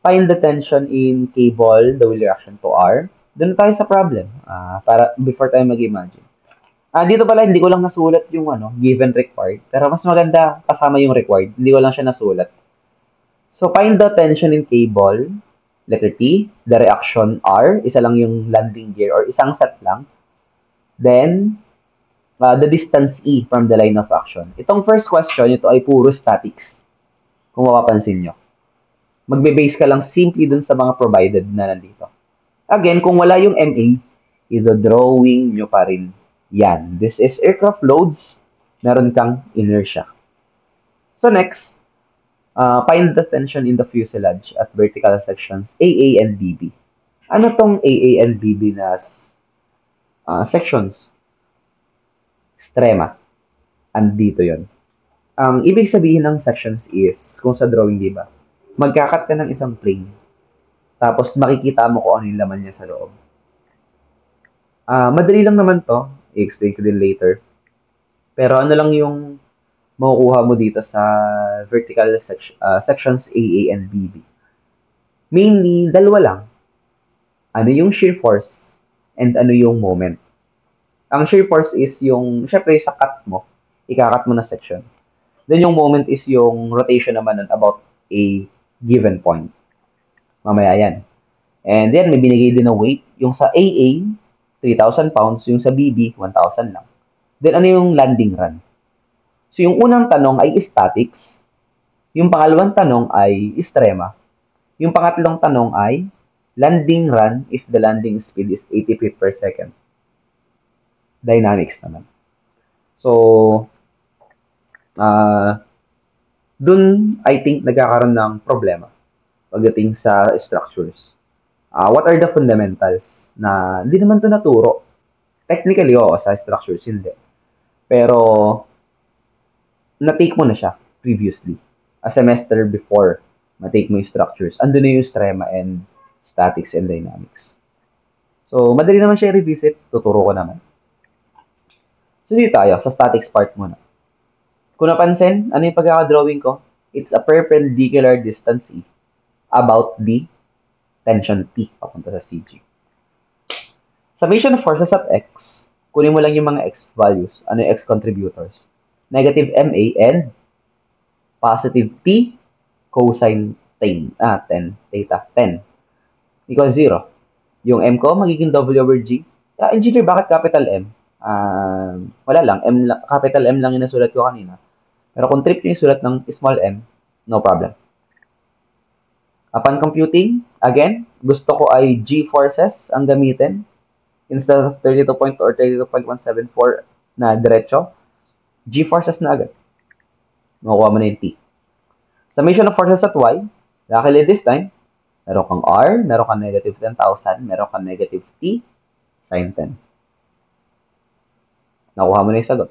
A: Find the tension in cable, the wheel reaction to R. Doon tayo sa problem. Para before tayo mag-imagine. Dito pala, hindi ko lang nasulat yung given required. Pero mas maganda kasama yung required. Hindi ko lang siya nasulat. So, find the tension in cable, letter T, the reaction R, isa lang yung landing gear or isang set lang. Then, the distance E from the line of action. Itong first question, ito ay puro statics. Kung mapapansin nyo. Magbe-base ka lang simply dun sa mga provided na nandito. Again, kung wala yung MA, i-drawing nyo pa rin yan. This is aircraft loads. Meron kang inertia. So next, find the tension in the fuselage at vertical sections AA and BB. Ano tong AA and BB na sections? Strema. Andito yon. Ang ibig sabihin ng sections is, kung sa drawing, di ba? Magkakat ka ng isang plane. Tapos makikita mo kung ano yung laman niya sa loob. Madali lang naman to. I-explain ko din later. Pero ano lang yung makukuha mo dito sa vertical sections AA and BB. Mainly, dalawa lang. Ano yung shear force and ano yung moment. Ang shear force is yung, syempre sa cut mo, ikakat mo na section. Then yung moment is yung rotation naman nun about a given point. Mamaya yan. And then may binigay din na weight. Yung sa AA, 3,000 pounds. Yung sa BB, 1,000 lang. Then ano yung landing run? So yung unang tanong ay statics. Yung pangalawang tanong ay strema. Yung pangatlong tanong ay landing run if the landing speed is 80 feet per second. Dynamics naman. So, dun I think nagkakaroon ng problema pagdating sa structures. What are the fundamentals na hindi naman to naturo? Technically, oo, sa structures hindi. Pero, na-take mo na siya previously. A semester before, ma-take mo yung structures. Andun na yung strema and statics and dynamics. So, madali naman siya i-revisit. Tuturo ko naman. So, dito tayo, sa statics part muna. Kung napansin, ano yung pagkakadrawing ko? It's a perpendicular distance E about the tension T papunta sa CG. Summation of forces at X, kunin mo lang yung mga X values. Ano yung X contributors? Negative MA and positive T cosine 10, theta, 10 equals 0. Yung M ko, magiging W over G. Engineer, bakit capital M? Wala lang, capital M lang yung nasulat ko kanina. Pero kung trip yung sulat ng small m, no problem. Upon computing, again, gusto ko ay G forces ang gamitin instead of 32 or 32.174 na diretso. G forces na agad. Makukuha mo na yung T. Summation of forces at Y, luckily this time, meron kang R, meron kang negative 10,000, meron kang negative T, sine 10. Nakuha mo na yung sagot.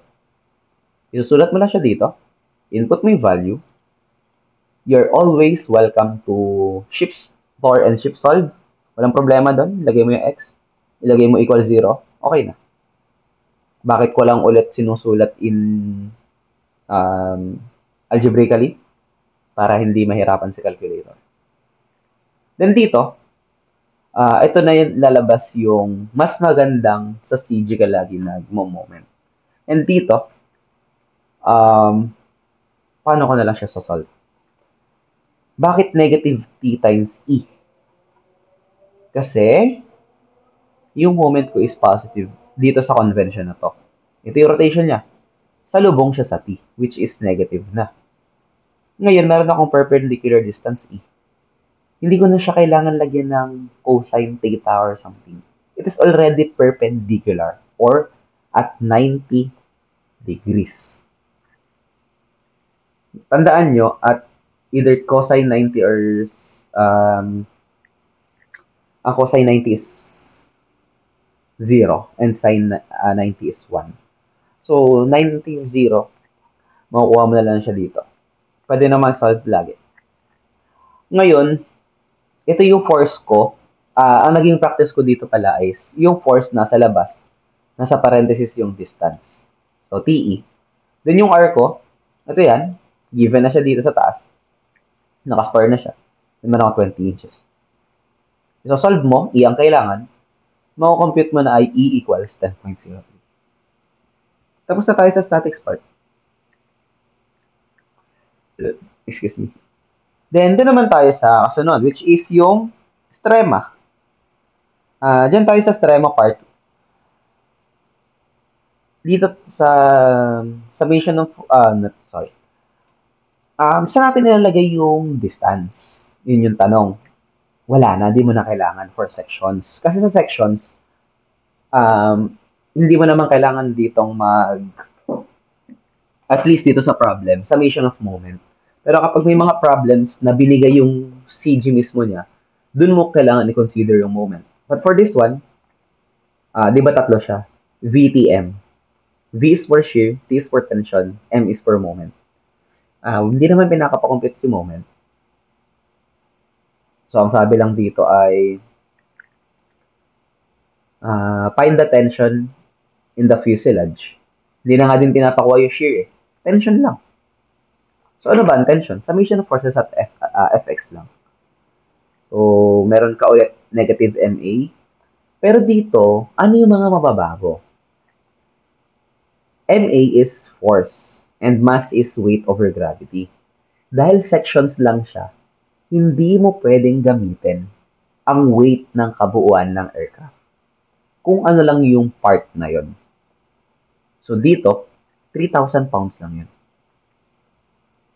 A: Isusulat mo na siya dito. Input mo yung value. You're always welcome to shift store and shift solve. Walang problema doon. Ilagay mo yung x. Ilagay mo equal 0. Okay na. Bakit ko lang ulit sinusulat in algebraically? Para hindi mahirapan si calculator. Then dito, ito na yung lalabas yung mas magandang sa CG ka lagi nagmo-moment. And dito, paano ko na lang siya solve? Bakit negative T times E? Kasi, yung moment ko is positive dito sa convention na to. Ito yung rotation niya. Salubong siya sa T, which is negative na. Ngayon, meron akong perpendicular distance E. Hindi ko na siya kailangan lagyan ng cosine theta or something. It is already perpendicular or at 90 degrees. Tandaan nyo, at either cosine 90 or ang cosine 90 is 0, and sine 90 is 1. So, 90 is 0, makukuha mo na lang siya dito. Pwede naman solve lagi. Ngayon, ito yung force ko. Ang naging practice ko dito pala is yung force nasa labas, nasa parenthesis yung distance. So, TE. Then yung R ko, ito yan, given na siya dito sa taas. Naka-square na siya. Naman ako 20 inches. So, solve mo, E ang kailangan, mako-compute mo na ay E equals 10.03. Tapos na tayo sa statics part. Excuse me. Then, doon naman tayo sa kasunod, which is yung strema. Diyan tayo sa strema part. Dito sa summation of, sorry. Saan natin nilalagay yung distance? Yun yung tanong. Wala na, di mo na kailangan for sections. Kasi sa sections, hindi mo naman kailangan ditong at least dito sa problem, summation of moment. Pero kapag may mga problems na binigay yung CG mismo niya, dun mo kailangan i-consider yung moment. But for this one, di ba tatlo siya? VTM. V is for shear, T is for tension, M is for moment. Hindi naman pinakapakompute si moment. So, ang sabi lang dito ay find the tension in the fuselage. Hindi na nga din pinapakuha yung shear eh. Tension lang. So, ano ba ang tension? Summation of forces at Fx lang. So, meron ka ulit negative MA. Pero dito, ano yung mga mababago? MA is force and mass is weight over gravity. Dahil sections lang siya, hindi mo pwedeng gamitin ang weight ng kabuuan ng aircraft. Kung ano lang yung part na yon. So dito, 3,000 pounds lang yun.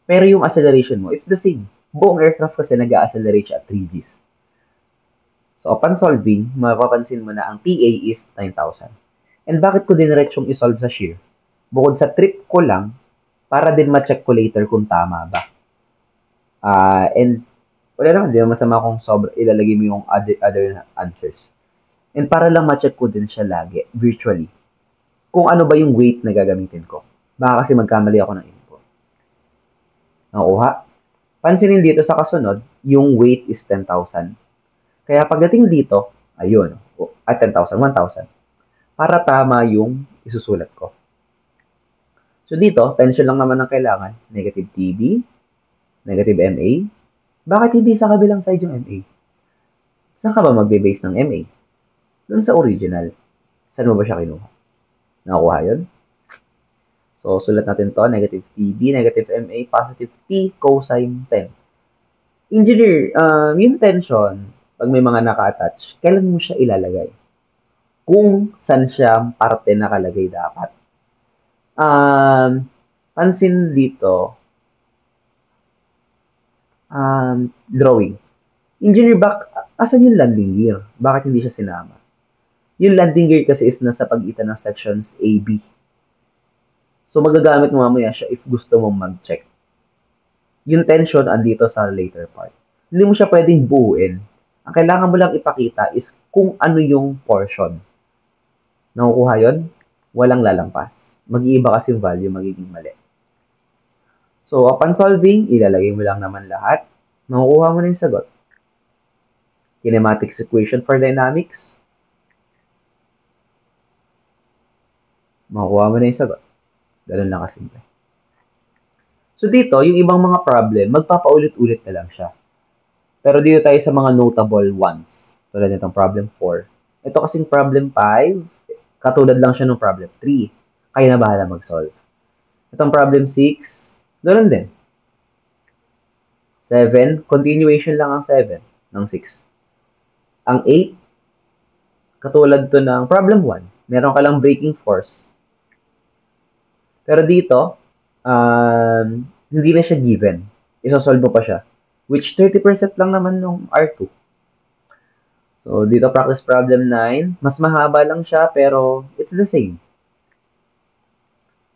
A: Pero yung acceleration mo, it's the same. Buong aircraft kasi nag-accelerate siya at 3 Gs. So upon solving, mapapansin mo na ang TA is 9,000. And bakit ko diniretsyong isolve sa shear? Bukod sa trip ko lang, para din ma-check ko later kung tama ba. And wala naman, di naman masama kung ilalagay mo yung other answers. And para lang ma-check ko din siya lagi, virtually, kung ano ba yung weight na gagamitin ko. Baka kasi magkamali ako ng input. Nakuha? Pansinin dito sa kasunod, yung weight is 10,000. Kaya pagdating dito, ayun, at 10,000, 1,000. Para tama yung isusulat ko. So dito, tension lang naman ang kailangan. Negative TB, negative MA. Bakit hindi sa kabilang side yung MA? Saan ka ba magbe-base ng MA? Doon sa original. Saan mo ba siya kinuha? Nakuha yun? So, sulat natin to, negative TB, negative MA, positive T, cosine 10. Engineer, yung tension, pag may mga naka-attach, kailan mo siya ilalagay? Kung saan siya parte nakalagay dapat. Pansin dito, drawing. Engineer, asan yung landing gear? Bakit hindi siya sinama? Yung landing gear kasi is nasa pagitan ng sections A, B. So, magagamit mo mamaya siya if gusto mong mag-check. Yung tension andito sa later part. Hindi mo siya pwedeng buuin. Ang kailangan mo lang ipakita is kung ano yung portion. Nakukuha yun? Walang lalampas. Mag-iiba kasi yung value, magiging mali. So, upon solving, ilalagay mo lang naman lahat. Makukuha mo na yung sagot. Kinematics equation for dynamics. Makukuha mo na yung sagot. Ganun lang kasimple. So dito, yung ibang mga problem, magpapaulit-ulit na lang siya. Pero dito tayo sa mga notable ones. Tulad nitong problem 4. Ito kasing problem 5, katulad lang siya ng problem 3. Kaya na bahala mag-solve. Itong problem 6, ganoon din. 7, continuation lang ang 7 ng 6. Ang 8, katulad to ng problem 1. Meron ka lang braking force. Pero dito, hindi na siya given. Isosolve mo pa siya. Which 30% lang naman ng R2. So, dito practice problem 9. Mas mahaba lang siya, pero it's the same.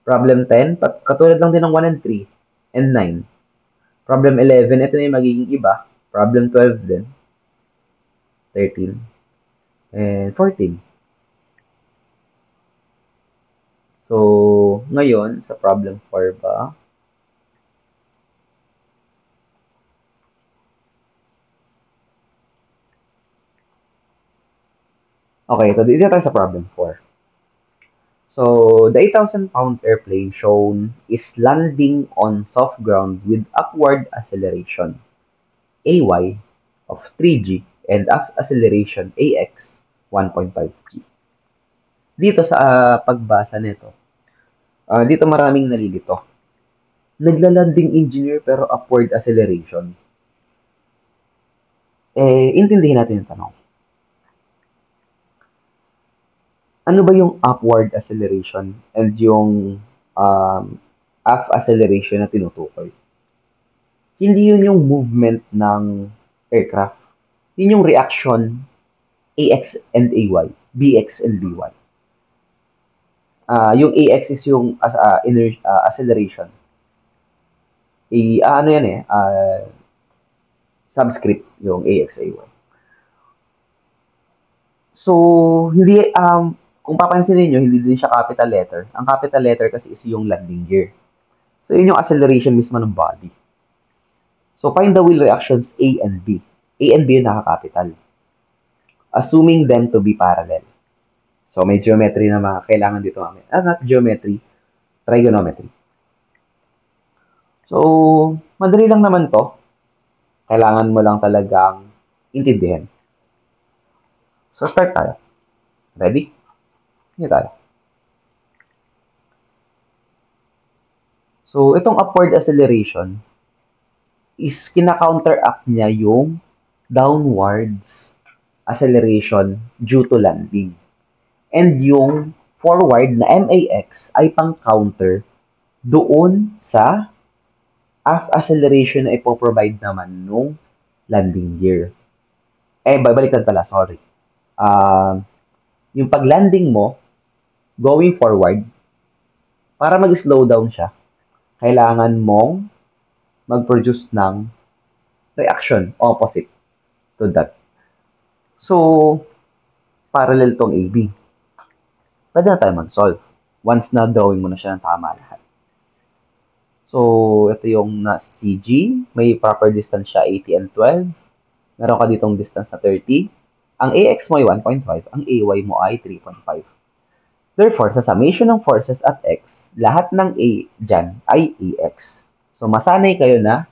A: Problem 10, katulad lang din ng 1 and 3 and 9. Problem 11, ito na yung magiging iba. Problem 12 din. 13. And 14. So, ngayon, sa problem 4 ba? Okay, ito dito tayo sa problem 4. So, the 8,000-pound airplane shown is landing on soft ground with upward acceleration AY of 3g and acceleration AX 1.5g. Dito sa pagbasa nito, dito maraming nalilito. Nagla-landing engineer pero upward acceleration. Intindihin natin yung tanong. Ano ba yung upward acceleration and yung um, aft acceleration na tinutukoy? Hindi yun yung movement ng aircraft. Yun yung reaction AX and AY, BX and BY. Yung AX is yung acceleration. Ano yan subscript yung AX, AY. So, hindi, kung papansin niyo hindi din siya capital letter. Ang capital letter kasi is yung landing gear. So, yun yung acceleration mismo ng body. So, find the wheel reactions A and B. A and B yung naka-capital. Assuming them to be parallel. So, may geometry na mga kailangan dito namin. Not geometry, trigonometry. So, madali lang naman to. Kailangan mo lang talagang intindihin. So, start tayo. Ready? Hindi tayo. So, itong upward acceleration is kina-counteract niya yung downwards acceleration due to landing. And yung forward na MAX ay pang-counter doon sa aft acceleration na ipoprovide naman nung landing gear. Baliktad pala, sorry. Yung pag-landing mo, going forward, para mag-slow down siya, kailangan mong mag-produce ng reaction opposite to that. So, parallel tong AB. Pwede na tayo mag-solve once na drawing mo na siya ng tama lahat. So, ito yung na CG. May proper distance siya 80 and 12. Meron ka ditong distance na 30. Ang AX mo ay 1.5. Ang AY mo ay 3.5. Therefore, sa summation ng forces at X, lahat ng A dyan ay AX. So, masanay kayo na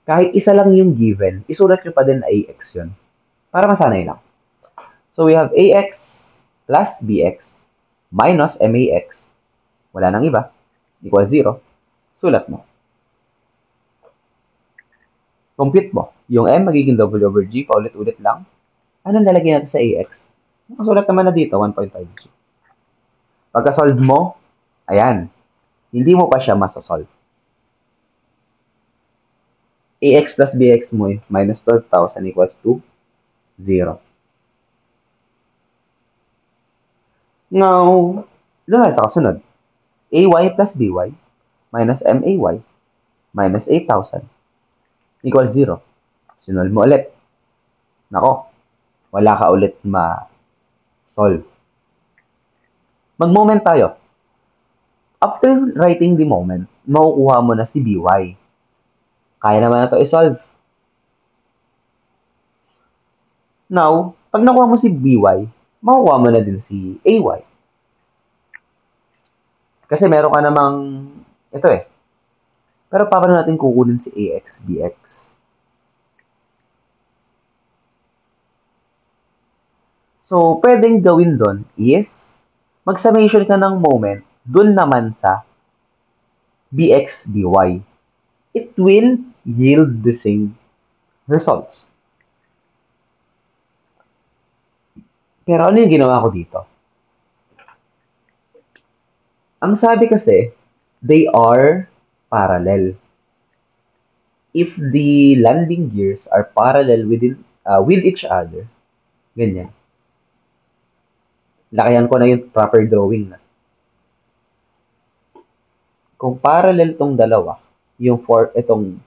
A: kahit isa lang yung given, isulat nyo pa din na AX yun. Para masanay lang. So, we have AX plus BX minus MAX. Wala nang iba. Equals 0. Sulat mo. Compute mo. Yung M magiging W over G, paulit-ulit lang. Anong lalagyan natin sa AX? Nakasulat naman na dito, 1.5G. Pagka-solve mo, ayan, hindi mo pa siya masasolve. AX plus BX mo minus 12,000 equals to 0. Now, doon sa kasunod. AY plus BY minus MAY minus 8,000 equals 0. Sinolve mo ulit. Nako, wala ka ulit ma-solve. Mag-moment tayo. After writing the moment, makukuha mo na si BY. Kaya naman na ito i-solve. Now, pag nakuha mo si BY, makukuha mo na din si AY. Kasi meron ka namang, ito Pero paano natin kukunin si AX, BX? So, pwedeng gawin doon is, mag-summation ka ng moment doon naman sa BX, BY. It will yield the same results. Pero ano yung ginawa ko dito? Ang sabi kasi, they are parallel. If the landing gears are parallel with each other, ganyan. Lakayan ko na yung proper drawing na. Kung parallel tong dalawa, yung itong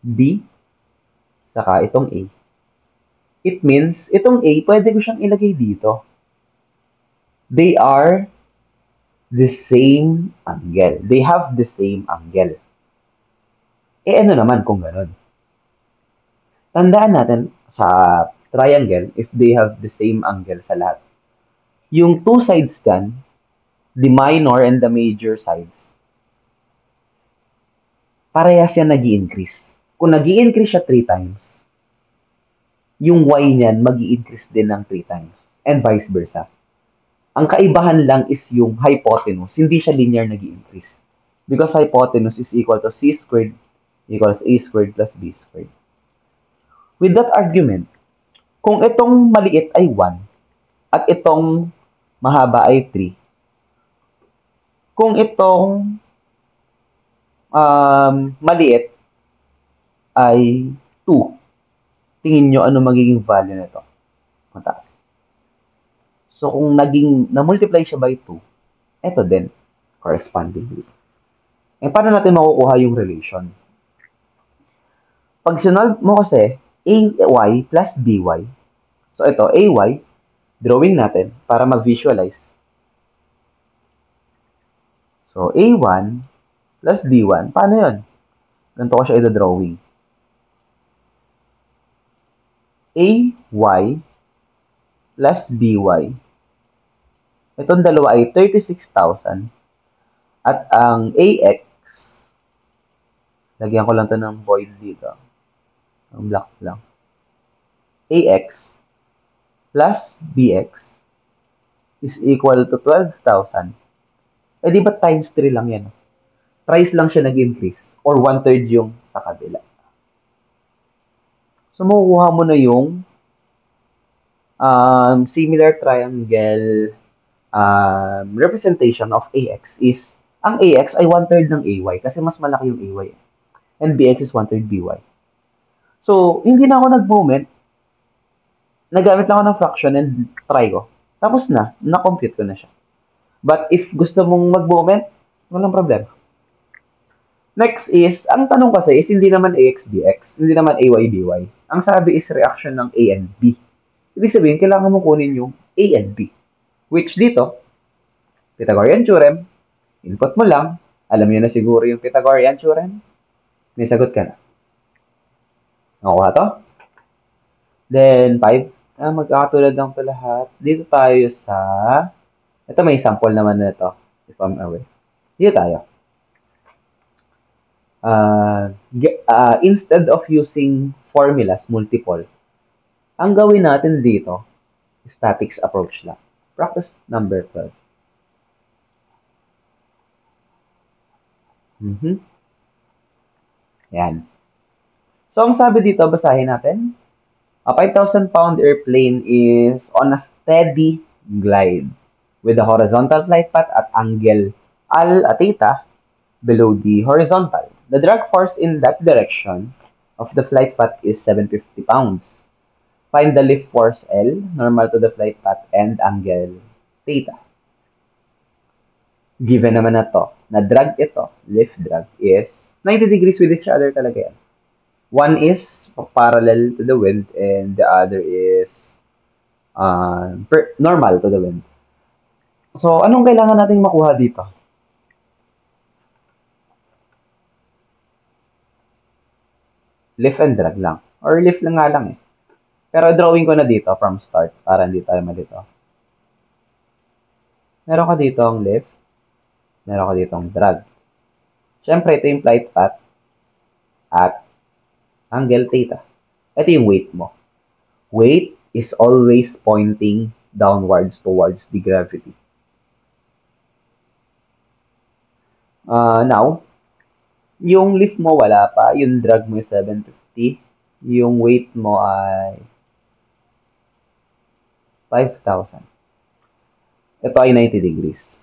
A: B, saka itong A, it means, itong A, pwede ko siyang ilagay dito. They are the same angle. They have the same angle. Ano naman kung ganun? Tandaan natin sa triangle, if they have the same angle sa lahat, yung two sides dyan, the minor and the major sides, parehas yan nag-i-increase. Kung nag-i-increase siya 3 times, yung y niyan mag-i-increase din ng 3 times. And vice versa. Ang kaibahan lang is yung hypotenuse. Hindi siya linear nag-i-increase. Because hypotenuse is equal to c squared equals a squared plus b squared. With that argument, kung itong maliit ay 1 at itong mahaba ay 3, kung itong maliit ay 2, tingin nyo ano magiging value nito? Mataas. So, kung na-multiply siya by 2, ito din, correspondingly. Paano natin makukuha yung relation? Pag sinolve mo kasi, ay plus by. So, ito, ay, drawing natin para mag-visualize. So, a1 plus b1, paano yun? Ganito ko siya ito-drawing. ay plus by. Itong dalawa ay 36,000. At ang ax, lagyan ko lang ito ng void dito. Ang black lang. ax plus bx is equal to 12,000. Di ba times 3 lang yan? Thrice lang siya nag-increase or 1/3 yung sa kabila. So, makukuha mo na yung similar triangle representation of ax is, ang ax ay 1/3 ng ay kasi mas malaki yung ay. And bx is 1/3 by. So, hindi na ako nag-moment. Nagamit lang ako ng fraction and try ko. Tapos na-compute ko na siya. But if gusto mong mag-moment, walang problema. Next is, ang tanong kasi is hindi naman ax bx, hindi naman ay by. Ang sabi is reaction ng a and b. Ibig sabihin, kailangan mo kunin yung a and b. Which dito, Pythagorean theorem, input mo lang, alam niyo na siguro yung Pythagorean theorem, may sagot ka na. Nakuha to? Then, 5, magkakatulad lang ito lahat. Dito tayo sa, ito may sample naman na ito, if I'm aware. Dito tayo. Instead of using formulas, multiple, ang gawin natin dito, statics approach lang. Practice number 12. Yan. So, ang sabi dito, basahin natin. A 5,000-pound airplane is on a steady glide with a horizontal flight path at angle theta below the horizontal. The drag force in that direction of the flight path is 750 pounds. Find the lift force L, normal to the flight path, and angle theta. Given naman na to, na drag ito, lift drag, is 90 degrees with each other talaga yan. One is parallel to the wind and the other is normal to the wind. So, anong kailangan nating makuha dito? Lift and drag lang. Or lift lang nga lang eh. Pero drawing ko na dito from start para hindi tayo malito. Meron ka dito ang lift. Meron ka dito ang drag. Siyempre, ito yung flight path at angle theta. Ito yung weight mo. Weight is always pointing downwards towards the gravity. Now, yung lift mo wala pa, yung drag mo is 750, yung weight mo ay 5,000. Ito ay 90 degrees.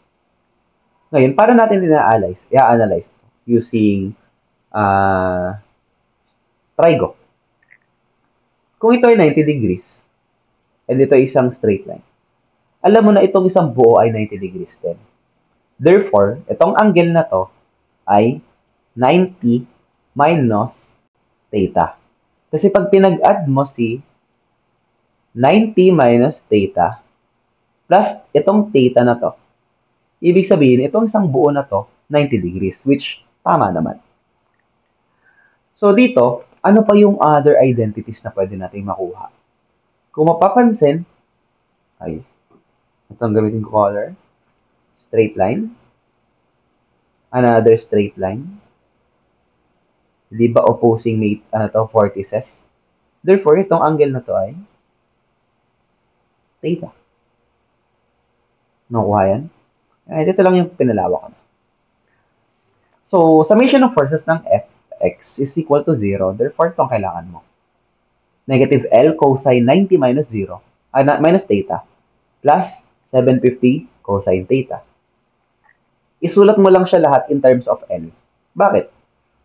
A: Ngayon, paano natin i-analyze using trigo. Kung ito ay 90 degrees, and ito ay isang straight line, alam mo na itong isang buo ay 90 degrees din. Therefore, itong angle na to ay 90 minus theta. Kasi pag pinag-add mo si 90 minus theta plus itong theta na to, Ibig sabihin, itong isang buo na to, 90 degrees, which tama naman. So dito, ano pa yung other identities na pwede natin makuha? Kung mapapansin, ay, itong gamitin ko color, straight line, another straight line, di ba opposing mate, vertices? Therefore, itong angle na to ay theta. Nakuha yan? Dito lang yung pinalawak ko na. So, summation of forces ng Fx is equal to 0. Therefore, itong kailangan mo. Negative L cosine 90 minus 0, minus theta, plus 750 cosine theta. Isulat mo lang siya lahat in terms of L. Bakit?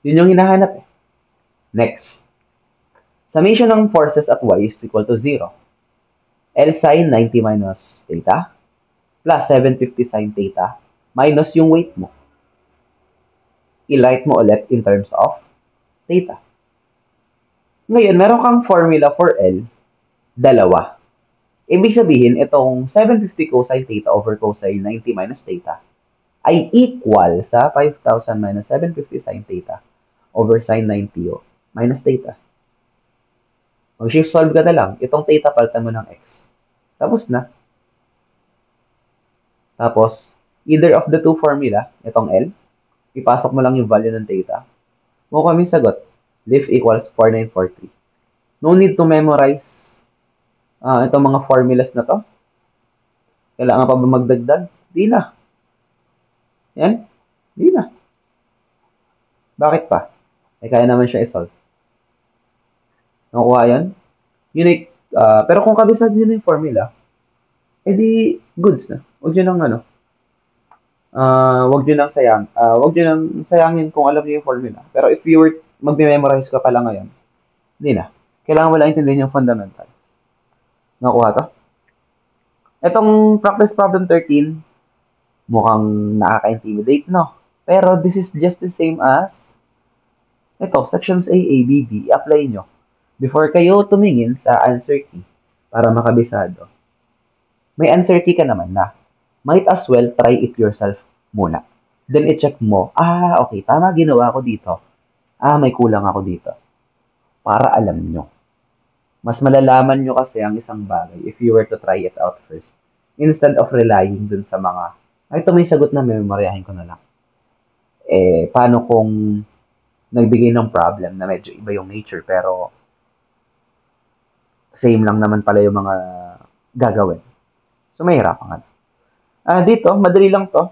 A: Yun yung hinahanap eh. Next. Summation ng forces at y is equal to 0. L sine 90 minus theta, plus 750 sine theta, minus yung weight mo. I-write mo ulit in terms of theta. Ngayon, meron kang formula for L, dalawa. Ibig sabihin, itong 750 cosine theta over cosine 90 minus theta ay equal sa 5,000 minus 750 sine theta over sine 90 minus theta. Mag-shift solve ka na lang. Itong theta, palitan mo ng x. Tapos na. Tapos, either of the two formula, itong L, ipasok mo lang yung value ng theta. Mo kami sagot. Lift equals 4943. No need to memorize itong mga formulas na to. Kailangan pa ba magdagdag? Di na. Yan. Di na. Bakit pa? Kaya naman siya i-solve. Nakuha yan? Unique. Pero kung kabisado nyo na yung formula, edi goods na. Huwag nyo nang wag nyo nang wag nyo nang sayangin kung alam niyo yung formula. Pero if you were magme-memorize ka pa lang ngayon, hindi na. Kailangan mo lang intindihin yung fundamentals. Nakuha to? Itong practice problem 13, mukhang nakaka-intimidate, no? Pero this is just the same as ito, sections A, A, B, B, i-apply nyo. Before kayo tumingin sa answer key para makabisado, may answer key ka naman na. Might as well try it yourself muna. Then i-check mo, okay, tama ginawa ko dito. May kulang ako dito. Para alam nyo. Mas malalaman nyo kasi ang isang bagay if you were to try it out first. Instead of relying dun sa mga, ito may sagot na memoryahin ko na lang. Paano kung nagbigay ng problem na medyo iba yung nature pero same lang naman pala yung mga gagawin. So, mahirapan nga. Dito, madali lang to.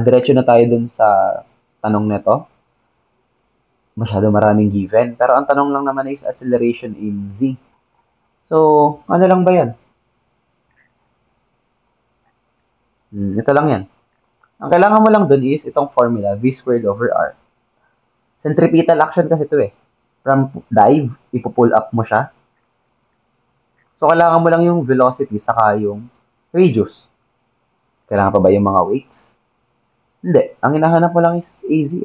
A: Diretso na tayo dun sa tanong nito. Masyado maraming given. Pero ang tanong lang naman is acceleration in z. So, ano lang ba yan? Ito lang yan. Ang kailangan mo lang dun is itong formula, v squared over r. Centripetal action kasi ito eh. From dive, ipo-pull up mo siya. So, kailangan mo lang yung velocity saka yung radius. Kailangan pa ba yung mga weights? Hindi. Ang hinahanap mo lang is AZ.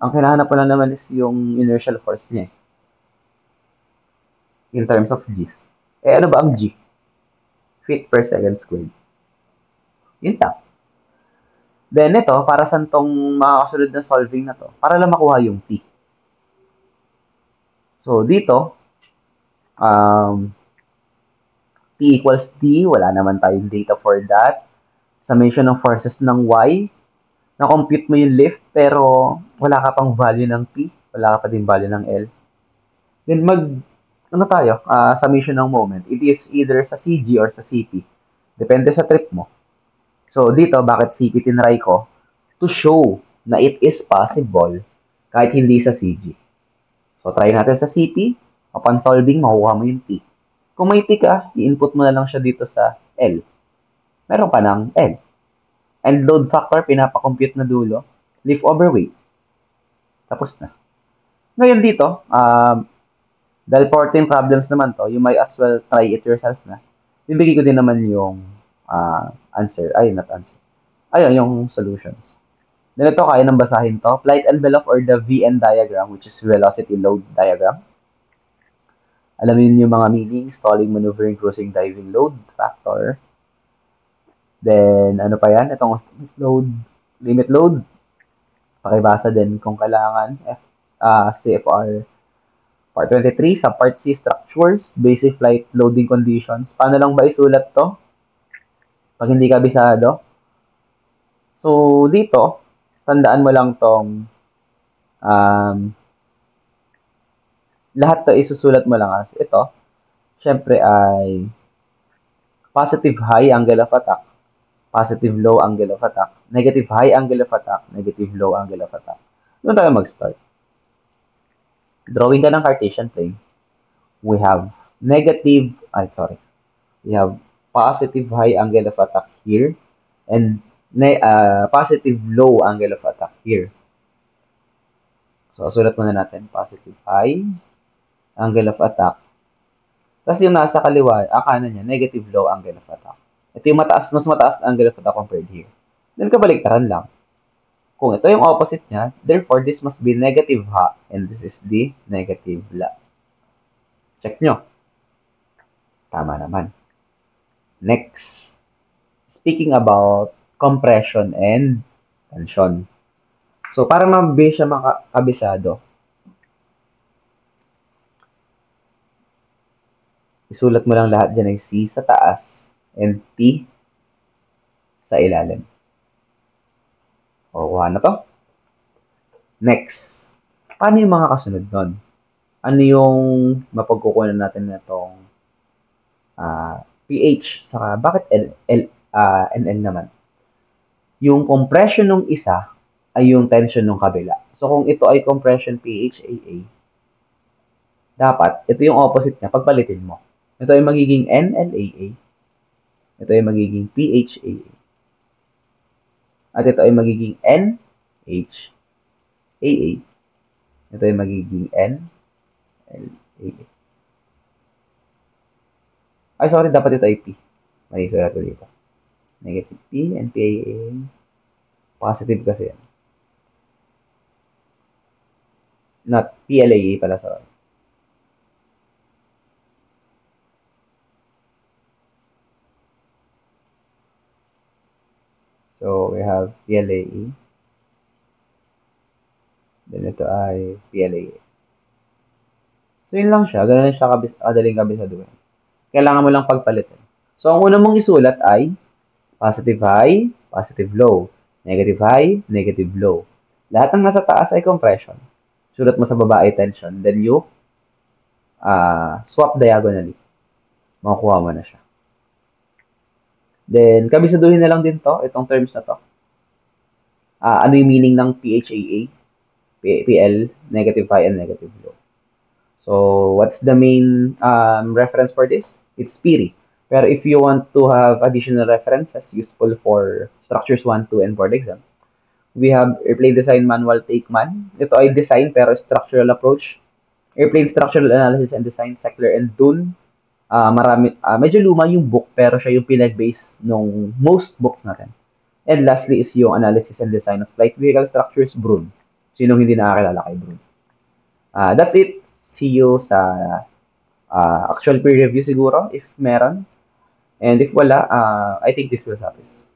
A: Ang hinahanap mo lang naman is yung inertial force niya. In terms of G's. Ano ba ang G? Feet per second squared. Yun lang. Then ito, para sa tong mga kasunod na solving na to, para lang makuha yung T. So, dito, T equals D. Wala naman tayong data for that. Summation ng forces ng Y. Na-compute mo yung lift, pero wala ka pang value ng T. Wala ka pa din value ng L. Then summation ng moment. It is either sa CG or sa CP. Depende sa trip mo. So, dito, bakit CP tinry ko? To show na it is possible kahit hindi sa CG. So, try natin sa CP. Upon solving, makuha mo yung T. Kung may T ka, i-input mo na lang siya dito sa L. Meron ka ng L. And load factor, pinapakompute na dulo. Lift over weight. Tapos na. Ngayon dito, dahil 14 problems naman to, you might as well try it yourself na. Bibigay ko din naman yung answer. Not answer. Yung solutions. Then ito, kaya nang basahin to. Flight envelope or the VN diagram, which is velocity load diagram. Alam niyo yung mga meaning, stalling, maneuvering, cruising, diving, load factor. Then, ano pa yan? Itong limit load. Pakibasa din kung kailangan. CFR Part 23, sa Part C, structures, basic flight loading conditions. Paano lang ba isulat to? Pag hindi kabisado. So, dito, tandaan mo lang tong um, lahat to isusulat mo lang as ito. Syempre ay positive high angle of attack, positive low angle of attack, negative high angle of attack, negative low angle of attack. Doon tayo mag-start. Drawing ka ng Cartesian plane. We have we have positive high angle of attack here and positive low angle of attack here. So, sulat muna natin, positive high angle of attack. Tapos yung nasa kaliwa, kanan niya, negative low angle of attack. Ito yung mas mataas na angle of attack compared here. Then, kabaliktaran lang. Kung ito yung opposite niya, therefore, this must be negative ha, and this is the negative la. Check nyo. Tama naman. Next, speaking about compression and tension. So, para mabilis siya makabisado, isulat mo lang lahat dyan ay C sa taas and T sa ilalim. O, kuha na to. Next, paano yung mga kasunod nun? Ano yung mapagkukunan natin na itong pH? Saka, bakit NN naman? Yung compression ng isa ay yung tension ng kabila. So, kung ito ay compression pH AA, dapat, ito yung opposite niya, pagpalitin mo. Ito ay magiging NLAA. Ito ay magiging PHAA. At ito ay magiging NHAA. Ito ay magiging NLAA. Ay, sorry, dapat ito ay P. May sulat ko dito. Negative P and PAA. Positive kasi yan. Not PLAA pala, sorry. So, we have PLAE. Then, ito ay PLAA. So, yun lang siya. Ganun siya kadaling kabisaduhin. Kailangan mo lang pagpalitin. So, ang una mong isulat ay positive high, positive low. Negative high, negative low. Lahat ng nasa taas ay compression. Sulat mo sa baba ay tension. Then, you swap diagonally. Makukuha mo na siya. Then, kabisaduhin na lang din to, itong terms na to. Ano yung meaning ng PHAA? PL, negative high and negative low. So, what's the main reference for this? It's PIRI. Pero if you want to have additional references useful for structures 1, 2, and board exam, we have Airplane Design Manual Take Man. Ito ay design pero structural approach. Airplane Structural Analysis and Design, Seckler and Dun. Medyo luma yung book pero siya yung pinag-base nung most books natin. And lastly is yung Analysis and Design of Flight Vehicle Structures, Brun. Sinong hindi nakakilala kay Brun? That's it. See you sa actual peer review siguro if meron. And if wala, I think this will suffice.